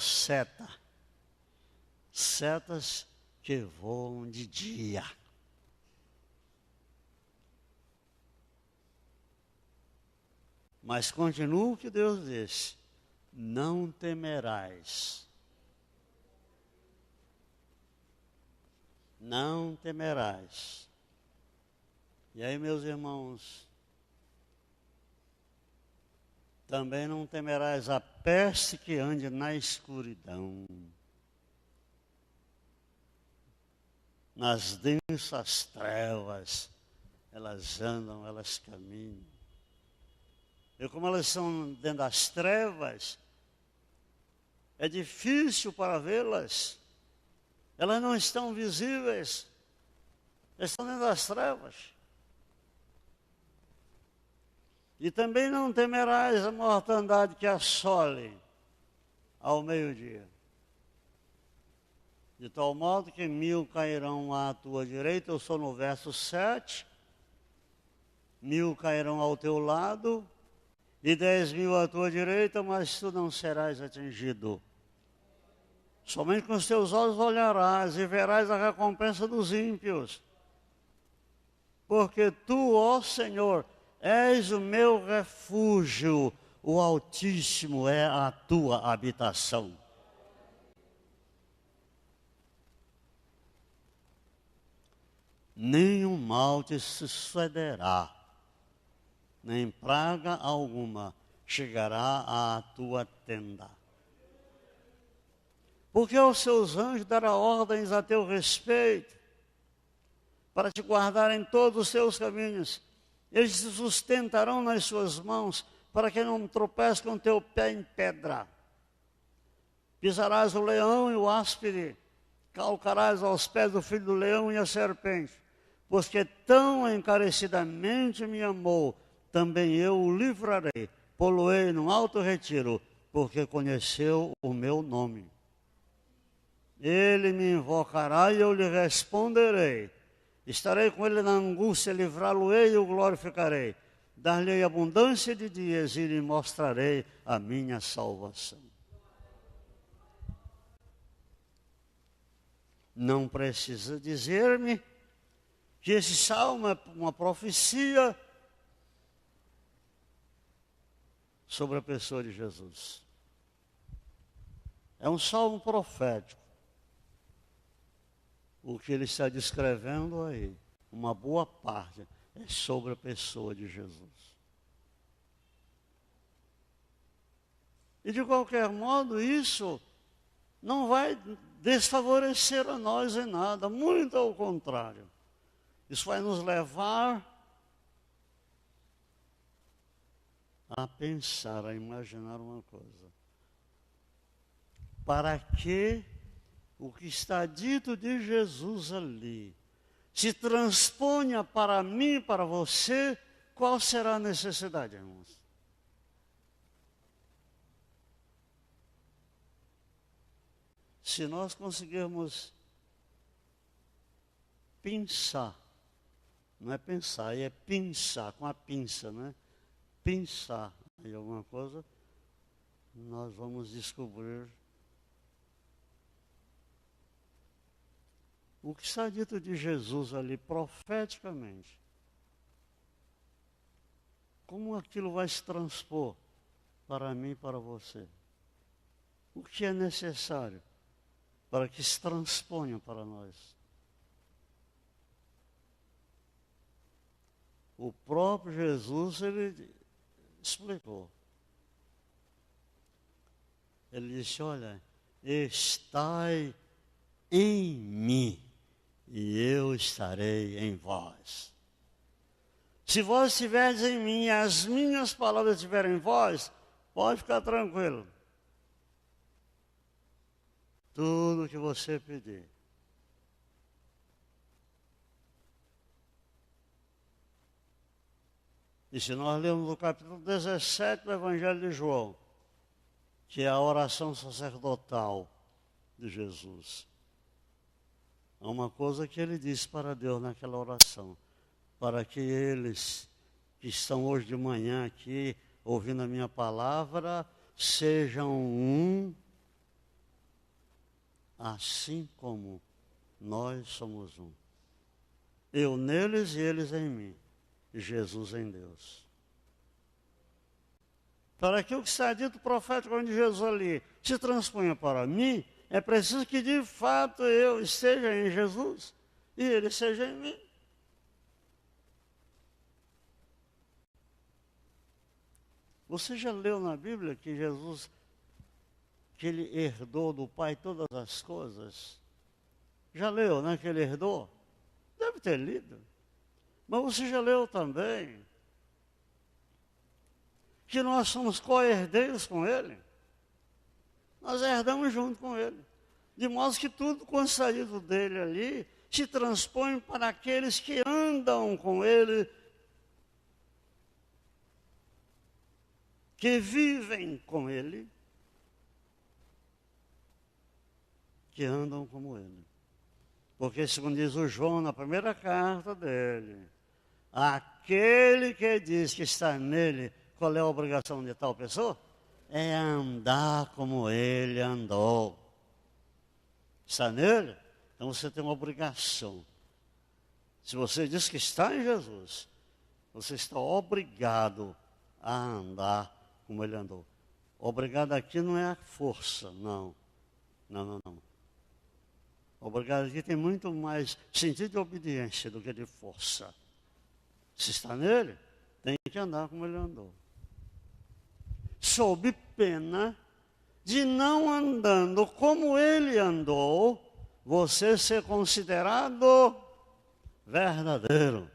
setas que voam de dia. Mas continua o que Deus disse: não temerás. Não temerás. E aí, meus irmãos, também não temerás a peste que ande na escuridão, nas densas trevas, elas andam, elas caminham. E como elas são dentro das trevas, é difícil para vê-las. Elas não estão visíveis, estão dentro das trevas. E também não temerás a mortandade que assole ao meio-dia. De tal modo que 1000 cairão à tua direita, eu sou no verso 7, 1000 cairão ao teu lado, e 10.000 à tua direita, mas tu não serás atingido. Somente com os teus olhos olharás e verás a recompensa dos ímpios. Porque tu, ó Senhor, és o meu refúgio, o Altíssimo é a tua habitação. Nenhum mal te sucederá, nem praga alguma chegará à tua tenda. Porque aos seus anjos dará ordens a teu respeito, para te guardar em todos os teus caminhos. Eles te sustentarão nas suas mãos, para que não tropece com teu pé em pedra. Pisarás o leão e o áspide, calcarás aos pés do filho do leão e a serpente. Pois que tão encarecidamente me amou, também eu o livrarei, pô-lo-ei num alto retiro, porque conheceu o meu nome. Ele me invocará e eu lhe responderei. Estarei com ele na angústia, livrá-lo-ei e o glorificarei. Dar-lhe abundância de dias e lhe mostrarei a minha salvação. Não precisa dizer-me que esse salmo é uma profecia sobre a pessoa de Jesus. É um salmo profético. O que ele está descrevendo aí, uma boa parte, é sobre a pessoa de Jesus. E de qualquer modo, isso não vai desfavorecer a nós em nada, muito ao contrário. Isso vai nos levar a pensar, a imaginar uma coisa. Para que o que está dito de Jesus ali se transponha para mim, para você, qual será a necessidade, irmãos? Se nós conseguirmos pensar, não é pensar, é pinçar, com a pinça, né? Pensar em alguma coisa, nós vamos descobrir o que está dito de Jesus ali profeticamente, como aquilo vai se transpor para mim e para você? O que é necessário para que se transponha para nós? O próprio Jesus, ele explicou. Ele disse, olha, estai em mim e eu estarei em vós. Se vós estiverdes em mim e as minhas palavras estiverem em vós, pode ficar tranquilo. Tudo que você pedir. E se nós lermos o capítulo 17 do Evangelho de João, que é a oração sacerdotal de Jesus, há uma coisa que ele disse para Deus naquela oração, para que eles que estão hoje de manhã aqui, ouvindo a minha palavra, sejam um, assim como nós somos um. Eu neles e eles em mim, e Jesus em Deus. Para que o que está dito profeticamente de Jesus ali se transponha para mim, é preciso que de fato eu esteja em Jesus e ele seja em mim. Você já leu na Bíblia que Jesus, que ele herdou do Pai todas as coisas? Já leu, né, que ele herdou? Deve ter lido. Mas você já leu também que nós somos co-herdeiros com ele? Nós herdamos junto com ele. De modo que tudo quanto saído dele ali se transpõe para aqueles que andam com ele, que vivem com ele, que andam como ele. Porque, segundo diz o João na primeira carta dele, aquele que diz que está nele, qual é a obrigação de tal pessoa? É andar como ele andou. Está nele? Então você tem uma obrigação. Se você diz que está em Jesus, você está obrigado a andar como ele andou. Obrigado aqui não é a força, não. Não. Obrigado aqui tem muito mais sentido de obediência do que de força. Se está nele, tem que andar como ele andou. Sob pena de não andando como ele andou, você ser considerado verdadeiro.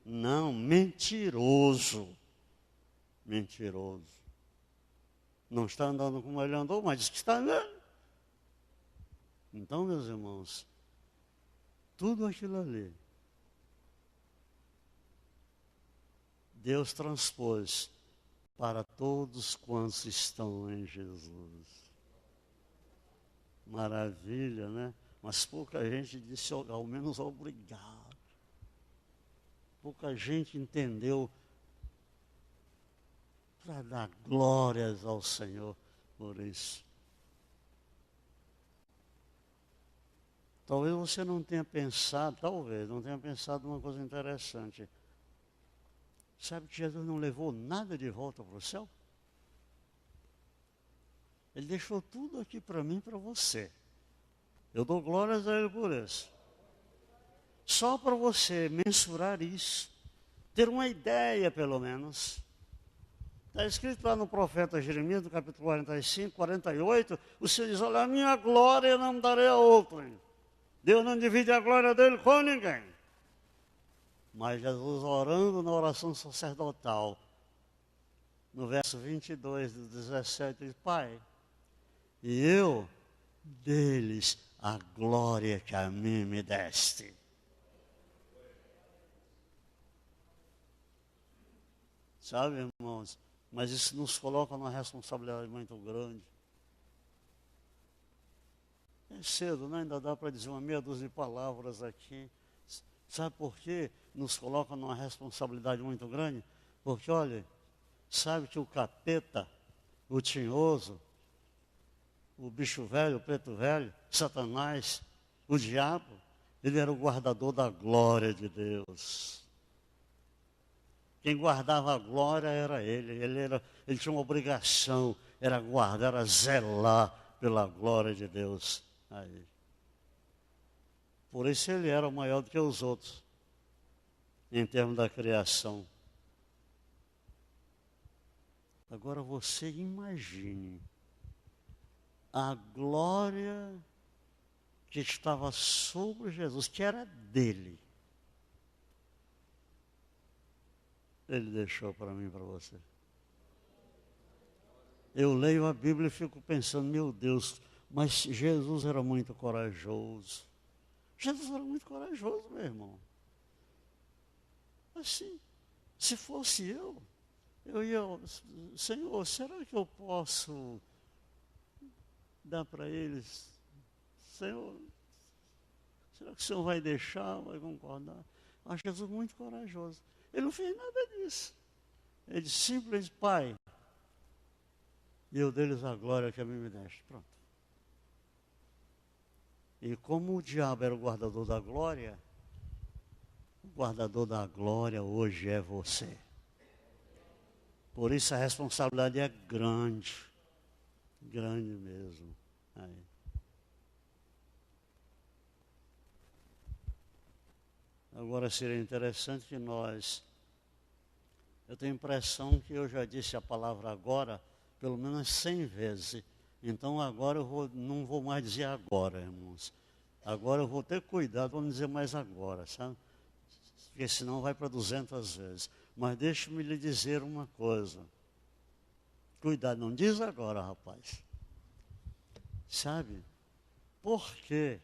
Não, mentiroso. Mentiroso. Não está andando como ele andou, mas diz que está nele. Então, meus irmãos, tudo aquilo ali, Deus transpôs para todos quantos estão em Jesus. Maravilha, né? Mas pouca gente disse, ao menos obrigado. Pouca gente entendeu para dar glórias ao Senhor por isso. Talvez você não tenha pensado, uma coisa interessante. Sabe que Jesus não levou nada de volta para o céu? Ele deixou tudo aqui para mim e para você. Eu dou glórias a Ele por isso. Só para você mensurar isso, ter uma ideia pelo menos. Está escrito lá no profeta Jeremias, no capítulo 45, 48, o Senhor diz, olha, a minha glória eu não darei a outrem. Deus não divide a glória dele com ninguém. Mas Jesus orando na oração sacerdotal, no verso 22 do 17, diz, Pai, e eu deles a glória que a mim me deste. Sabe, irmãos, mas isso nos coloca numa responsabilidade muito grande. É cedo, né? Ainda dá para dizer uma meia dúzia de palavras aqui. Sabe por quê? Nos coloca numa responsabilidade muito grande? Porque, olha, sabe que o capeta, o tinhoso, o bicho velho, o preto velho, Satanás, o diabo, Ele era o guardador da glória de Deus. Quem guardava a glória era ele. Ele tinha uma obrigação, era guardar, era zelar pela glória de Deus. Aí. Por isso ele era maior do que os outros, em termos da criação. Agora você imagine a glória que estava sobre Jesus, que era dele. Ele deixou para mim e para você. Eu leio a Bíblia e fico pensando, meu Deus, mas Jesus era muito corajoso. Jesus era muito corajoso, meu irmão. Assim, se fosse eu ia, Senhor, será que eu posso dar para eles? Senhor, será que o Senhor vai deixar, vai concordar? Mas Jesus muito corajoso. Ele não fez nada disso. Ele disse simplesmente, Pai, e eu deles a glória que a mim me deste. Pronto. E como o diabo era o guardador da glória hoje é você. Por isso a responsabilidade é grande. Grande mesmo. Aí. Agora seria interessante que eu tenho a impressão que eu já disse a palavra agora pelo menos 100 vezes. Então agora não vou mais dizer agora, irmãos. Agora eu vou ter cuidado para não dizer mais agora, sabe? Porque senão vai para 200 vezes. Mas deixe-me lhe dizer uma coisa. Cuidado, não diz agora, rapaz. Sabe? Por que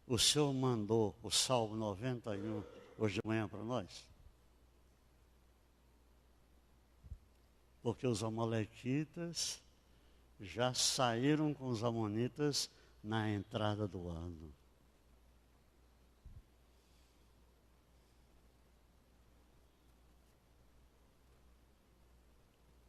o Senhor mandou o Salmo 91 hoje de manhã para nós? Porque os amalequitas já saíram com os amonitas na entrada do ano.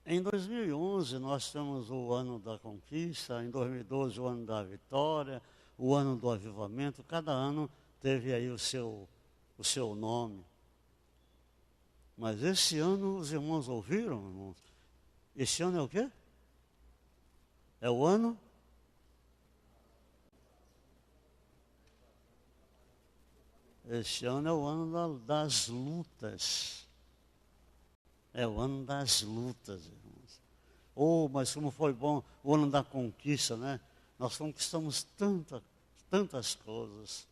Em 2011 nós temos o ano da conquista, em 2012 o ano da vitória, o ano do avivamento, cada ano teve aí o seu nome. Mas esse ano os irmãos ouviram, irmãos? Esse ano é o quê? É o ano? Esse ano é o ano das lutas. É o ano das lutas, irmãos. Oh, mas como foi bom o ano da conquista, né? Nós conquistamos tantas coisas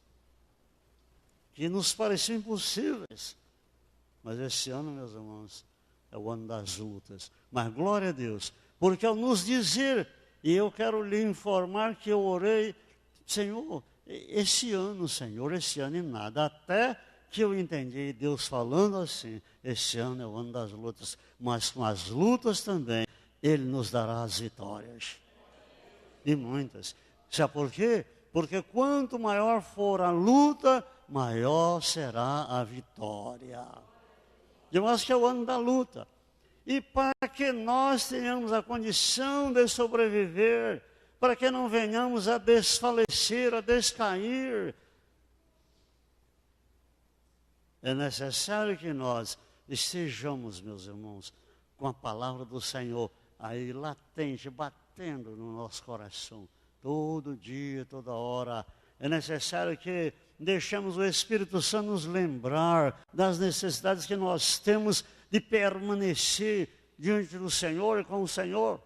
que nos pareciam impossíveis. Mas esse ano, meus irmãos, é o ano das lutas. Mas glória a Deus, porque ao nos dizer, e eu quero lhe informar que eu orei, Senhor, esse ano e nada, até que eu entendi Deus falando assim, esse ano é o ano das lutas, mas com as lutas também, Ele nos dará as vitórias. E muitas. Sabe por quê? Porque quanto maior for a luta, maior será a vitória. Eu acho que é o ano da luta. E para que nós tenhamos a condição de sobreviver, para que não venhamos a desfalecer, a descair, é necessário que nós estejamos, meus irmãos, com a palavra do Senhor aí latente, batendo no nosso coração, todo dia, toda hora. É necessário que deixemos o Espírito Santo nos lembrar das necessidades que nós temos de permanecer diante do Senhor e com o Senhor.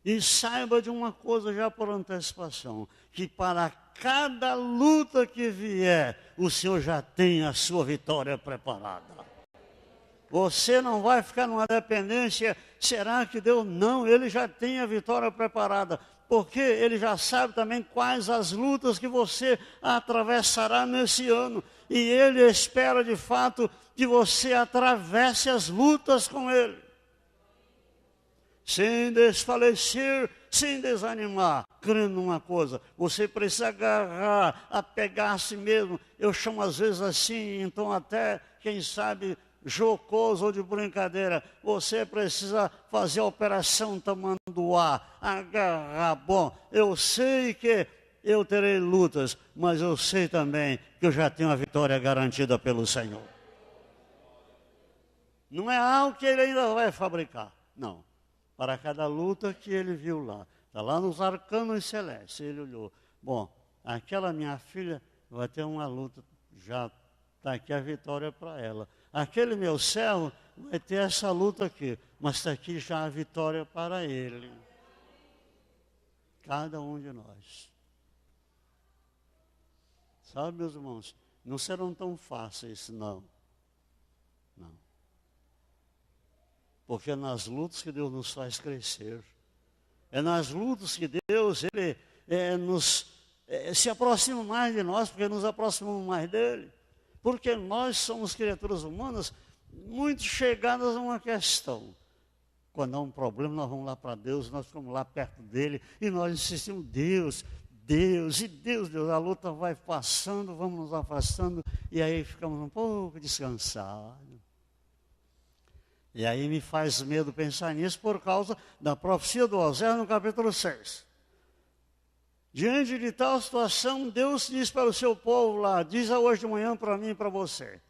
E saiba de uma coisa já por antecipação, que para cada luta que vier, o Senhor já tem a sua vitória preparada. Você não vai ficar numa dependência, será que Deus? Não, Ele já tem a vitória preparada, porque Ele já sabe também quais as lutas que você atravessará nesse ano. E Ele espera de fato que você atravesse as lutas com Ele. Sem desfalecer, sem desanimar, crendo numa coisa, você precisa agarrar, apegar a si mesmo. Eu chamo às vezes assim, então até, quem sabe, jocoso ou de brincadeira, você precisa fazer a operação tamanduá, agarrar. Bom, eu sei que eu terei lutas, mas eu sei também que eu já tenho a vitória garantida pelo Senhor. Não é algo que ele ainda vai fabricar, não. Para cada luta que ele viu lá. Está lá nos arcanos celestes, ele olhou. Bom, aquela minha filha vai ter uma luta, já está aqui a vitória para ela. Aquele meu servo vai ter essa luta aqui, mas está aqui já a vitória para ele. Cada um de nós. Sabe, meus irmãos, não serão tão fáceis, não. Não. Porque é nas lutas que Deus nos faz crescer. É nas lutas que Deus se aproxima mais de nós, porque nos aproximamos mais dele. Porque nós somos criaturas humanas muito chegadas a uma questão. Quando há um problema, nós vamos lá para Deus, nós ficamos lá perto dele e nós insistimos, Deus, a luta vai passando, vamos nos afastando e aí ficamos um pouco descansados. E aí me faz medo pensar nisso por causa da profecia do Osés no capítulo 6. Diante de tal situação, Deus diz para o seu povo lá, diz hoje de manhã para mim e para você,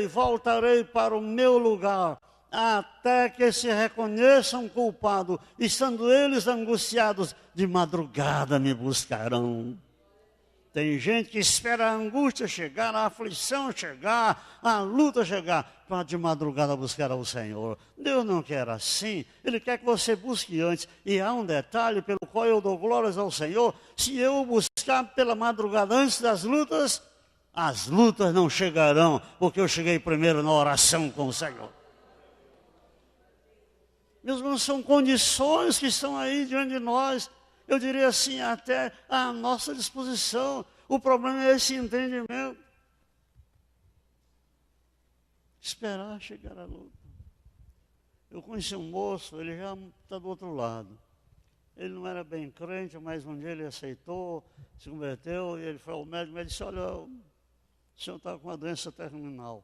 voltarei para o meu lugar, até que se reconheçam culpados, estando eles angustiados, de madrugada me buscarão. Tem gente que espera a angústia chegar, a aflição chegar, a luta chegar, para de madrugada buscar ao Senhor. Deus não quer assim, Ele quer que você busque antes. E há um detalhe pelo qual eu dou glórias ao Senhor, se eu buscar pela madrugada antes das lutas, as lutas não chegarão, porque eu cheguei primeiro na oração com o Senhor. Meus irmãos, são condições que estão aí diante de nós, eu diria assim, até à nossa disposição. O problema é esse entendimento. Esperar chegar à luta. Eu conheci um moço, ele já está do outro lado. Ele não era bem crente, mas um dia ele aceitou, se converteu, e ele foi ao médico e disse, olha, o senhor está com uma doença terminal.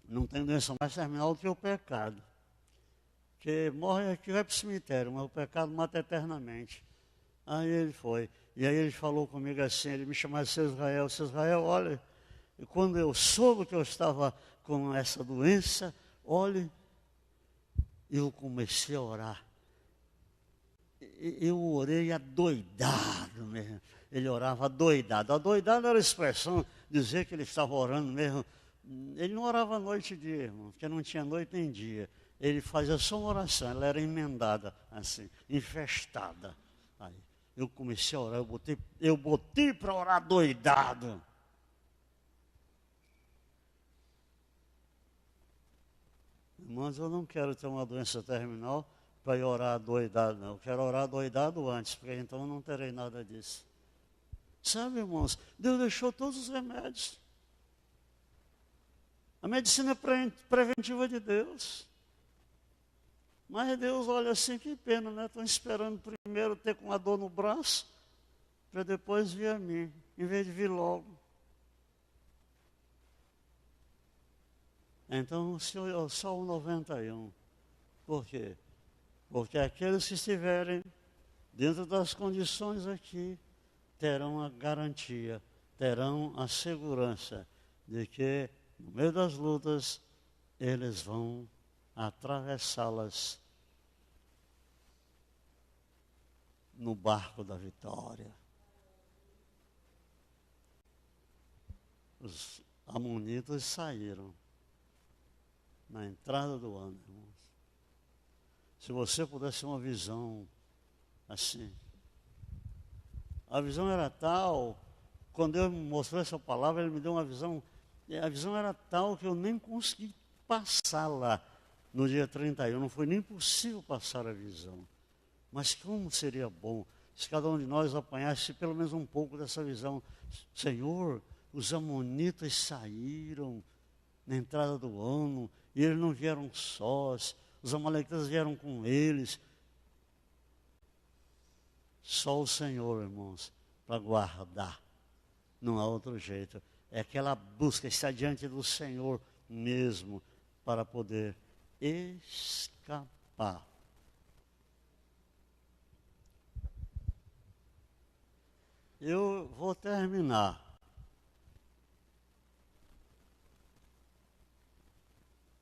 Não tem doença mais terminal do que o pecado. Que morre aqui vai para o cemitério, mas o pecado mata eternamente. Aí ele foi. E aí ele falou comigo assim, ele me chamava de seu Israel, olha, e quando eu soube que eu estava com essa doença, olha, eu comecei a orar. Eu orei adoidado mesmo. Ele orava adoidado. Adoidado era a expressão, dizer que ele estava orando mesmo. Ele não orava noite e dia, irmão, porque não tinha noite nem dia. Ele fazia só uma oração, ela era emendada, assim, infestada. Aí, eu comecei a orar, eu botei para orar doidado. Irmãos, eu não quero ter uma doença terminal para ir orar doidado, não. Eu quero orar doidado antes, porque então eu não terei nada disso. Sabe, irmãos, Deus deixou todos os remédios. A medicina é preventiva de Deus. Mas Deus olha assim, que pena, né? Estão esperando primeiro ter com a dor no braço, para depois vir a mim, em vez de vir logo. Então, só o 91. Por quê? Porque aqueles que estiverem dentro das condições aqui, terão a garantia, terão a segurança de que, no meio das lutas, eles vão atravessá-las no barco da vitória. Os amonitas saíram na entrada do ano, irmãos. Se você pudesse ter uma visão assim, a visão era tal, quando Deus me mostrou essa palavra, Ele me deu uma visão, a visão era tal que eu nem consegui passar lá no dia 31, não foi nem possível passar a visão. Mas como seria bom se cada um de nós apanhasse pelo menos um pouco dessa visão. Senhor, os amonitas saíram na entrada do ano, e eles não vieram sós, os amalequitas vieram com eles. Só o Senhor, irmãos, para guardar. Não há outro jeito. É aquela busca, estar diante do Senhor mesmo, para poder escapar. Eu vou terminar.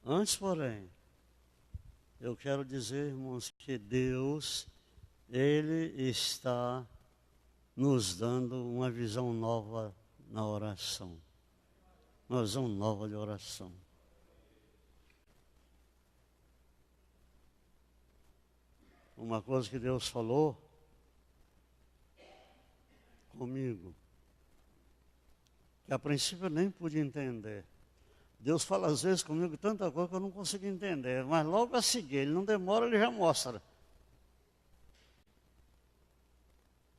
Antes, porém, eu quero dizer, irmãos, que Deus, Ele está nos dando uma visão nova na oração. Uma visão nova de oração. Uma coisa que Deus falou comigo, que a princípio eu nem pude entender. Deus fala às vezes comigo tanta coisa que eu não consigo entender, mas logo a seguir, ele não demora, ele já mostra.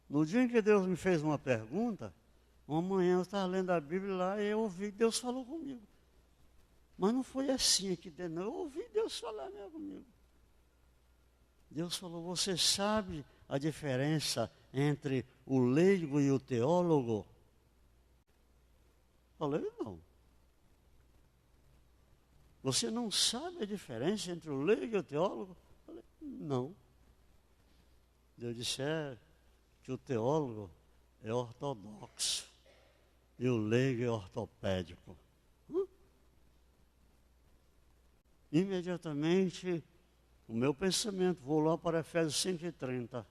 No dia em que Deus me fez uma pergunta, uma manhã eu estava lendo a Bíblia lá e eu ouvi que Deus falou comigo. Mas não foi assim aqui dentro, não. Eu ouvi Deus falar mesmo comigo. Deus falou, você sabe a diferença entre o leigo e o teólogo? Falei, não. Você não sabe a diferença entre o leigo e o teólogo? Falei, não. Deus disse, que o teólogo é ortodoxo e o leigo é ortopédico. Imediatamente, o meu pensamento voltou para Efésios 5:30.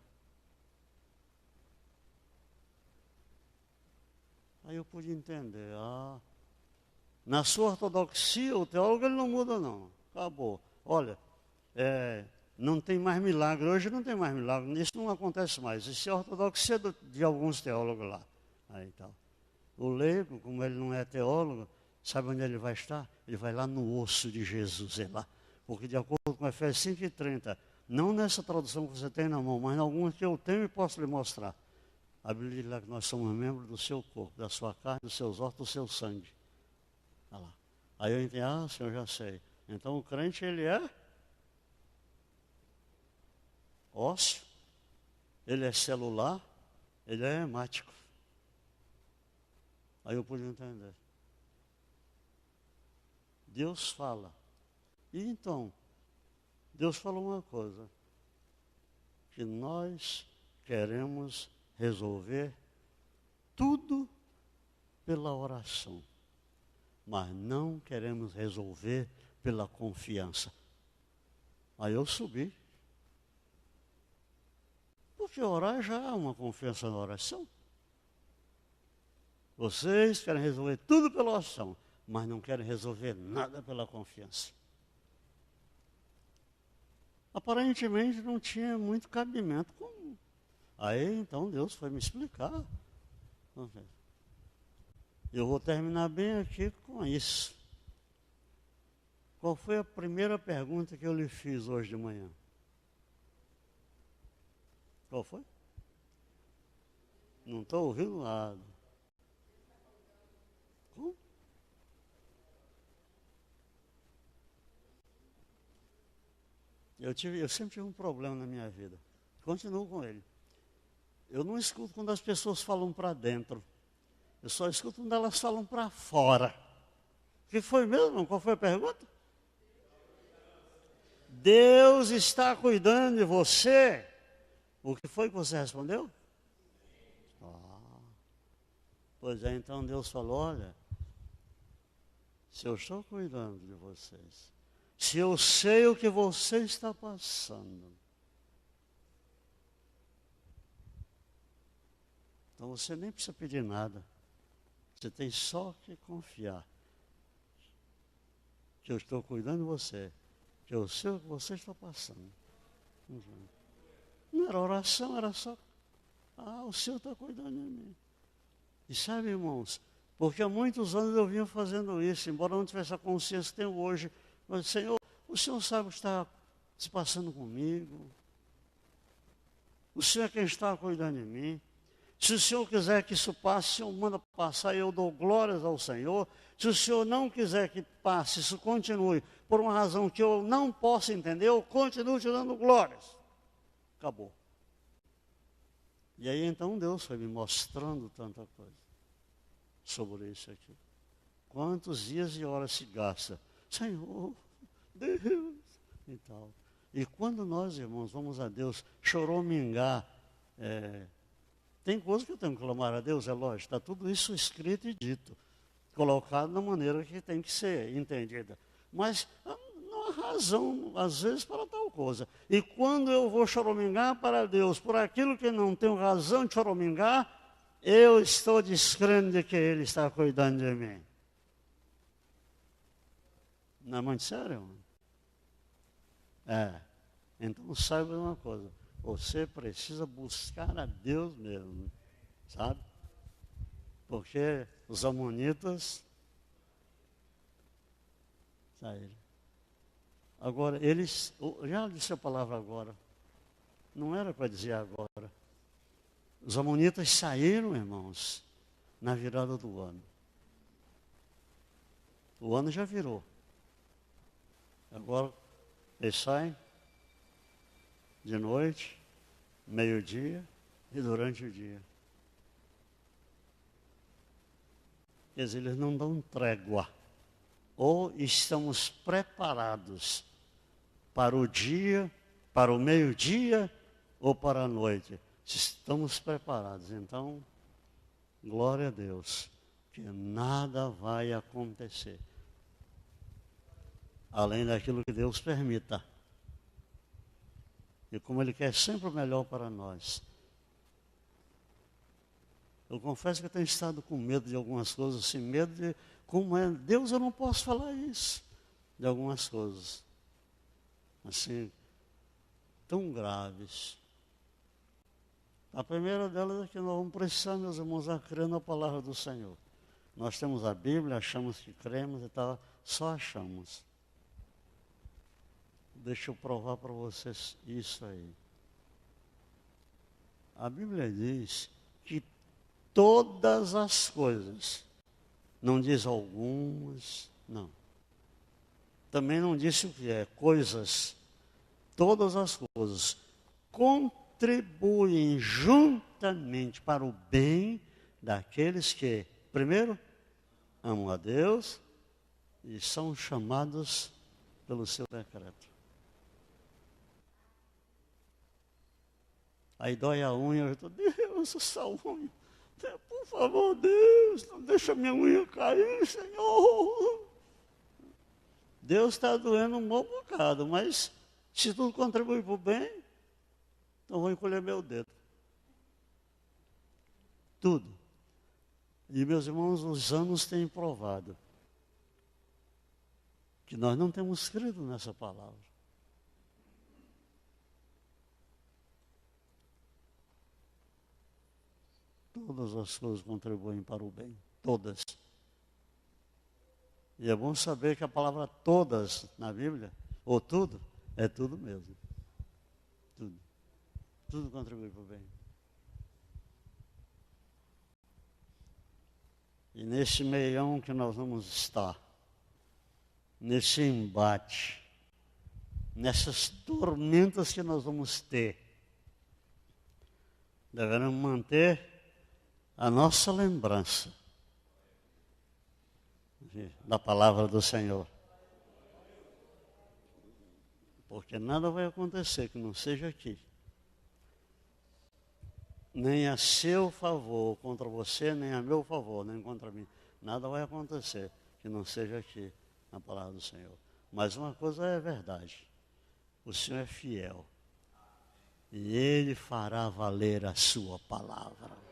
Aí eu pude entender, na sua ortodoxia, o teólogo ele não muda não, acabou. Olha, não tem mais milagre, hoje não tem mais milagre, isso não acontece mais. Isso é a ortodoxia de alguns teólogos lá. Aí, tal. O leigo, como ele não é teólogo, sabe onde ele vai estar? Ele vai lá no osso de Jesus, lá. Porque de acordo com Efésios 5:30, não nessa tradução que você tem na mão, mas em algumas que eu tenho e posso lhe mostrar. A Bíblia diz lá que nós somos membros do seu corpo, da sua carne, dos seus ossos, do seu sangue. Olha lá. Aí eu entendi, senhor, já sei. Então o crente, ele é ósseo, ele é celular, ele é hemático. Aí eu pude entender. Deus fala. E então, Deus falou uma coisa, que nós queremos resolver tudo pela oração, mas não queremos resolver pela confiança. Aí eu subi. Porque orar já é uma confiança na oração. Vocês querem resolver tudo pela oração, mas não querem resolver nada pela confiança. Aparentemente não tinha muito cabimento. Aí então Deus foi me explicar. Eu vou terminar bem aqui com isso. Qual foi a primeira pergunta que eu lhe fiz hoje de manhã? Qual foi? Não estou ouvindo nada. Como? Eu sempre tive um problema na minha vida. Continuo com ele. Eu não escuto quando as pessoas falam para dentro. Eu só escuto quando elas falam para fora. O que foi mesmo? Qual foi a pergunta? Deus está cuidando de você. O que foi que você respondeu? Pois é, então Deus falou, olha, se eu estou cuidando de vocês, se eu sei o que você está passando, então você nem precisa pedir nada. Você tem só que confiar que eu estou cuidando de você, que eu sei o que você está passando. Não era oração, era só, o Senhor está cuidando de mim. E sabe, irmãos, porque há muitos anos eu vinha fazendo isso, embora não tivesse a consciência que tenho hoje, mas Senhor, o Senhor sabe o que está se passando comigo. O Senhor é quem está cuidando de mim. Se o Senhor quiser que isso passe, o Senhor manda passar e eu dou glórias ao Senhor. Se o Senhor não quiser que passe, isso continue, por uma razão que eu não posso entender, eu continuo te dando glórias. Acabou. E aí então Deus foi me mostrando tanta coisa sobre isso aqui. Quantos dias e horas se gasta? Senhor, Deus, e tal. E quando nós, irmãos, vamos a Deus choramingar, Tem coisas que eu tenho que clamar a Deus, é lógico, está tudo isso escrito e dito, colocado da maneira que tem que ser entendida. Mas não há razão, às vezes, para tal coisa. E quando eu vou choramingar para Deus por aquilo que não tenho razão de choramingar, eu estou descrendo de que Ele está cuidando de mim. Não é muito sério? Mano? Então saiba uma coisa, você precisa buscar a Deus mesmo, sabe? Porque os amonitas saíram. Agora, eles, já disse a palavra agora, não era para dizer agora. Os amonitas saíram, irmãos, na virada do ano. O ano já virou. Agora, eles saem de noite, meio-dia e durante o dia. Quer dizer, eles não dão trégua. Ou estamos preparados para o dia, para o meio-dia ou para a noite. Estamos preparados. Então, glória a Deus, que nada vai acontecer além daquilo que Deus permita. E como Ele quer sempre o melhor para nós. Eu confesso que eu tenho estado com medo de algumas coisas, assim, medo de como é. Deus, eu não posso falar isso, de algumas coisas, assim, tão graves. A primeira delas é que nós vamos precisar, meus irmãos, a crer na palavra do Senhor. Nós temos a Bíblia, achamos que cremos e tal, só achamos. Deixa eu provar para vocês isso aí. A Bíblia diz que todas as coisas, não diz algumas, não. Também não disse o que é, coisas, todas as coisas contribuem juntamente para o bem daqueles que, primeiro, amam a Deus e são chamados pelo seu decreto. Aí dói a unha, eu estou, Deus, essa unha, por favor, Deus, não deixa minha unha cair, Senhor. Deus está doendo um bom bocado, mas se tudo contribui para o bem, então vou encolher meu dedo. Tudo. E meus irmãos, os anos têm provado que nós não temos crido nessa palavra. Todas as coisas contribuem para o bem, todas. E é bom saber que a palavra todas na Bíblia, ou tudo, é tudo mesmo. Tudo. Tudo contribui para o bem. E nesse meião que nós vamos estar, nesse embate, nessas tormentas que nós vamos ter, devemos manter a nossa lembrança da palavra do Senhor. Porque nada vai acontecer que não seja aqui. Nem a seu favor contra você, nem a meu favor, nem contra mim. Nada vai acontecer que não seja aqui na palavra do Senhor. Mas uma coisa é verdade. O Senhor é fiel. E Ele fará valer a sua palavra.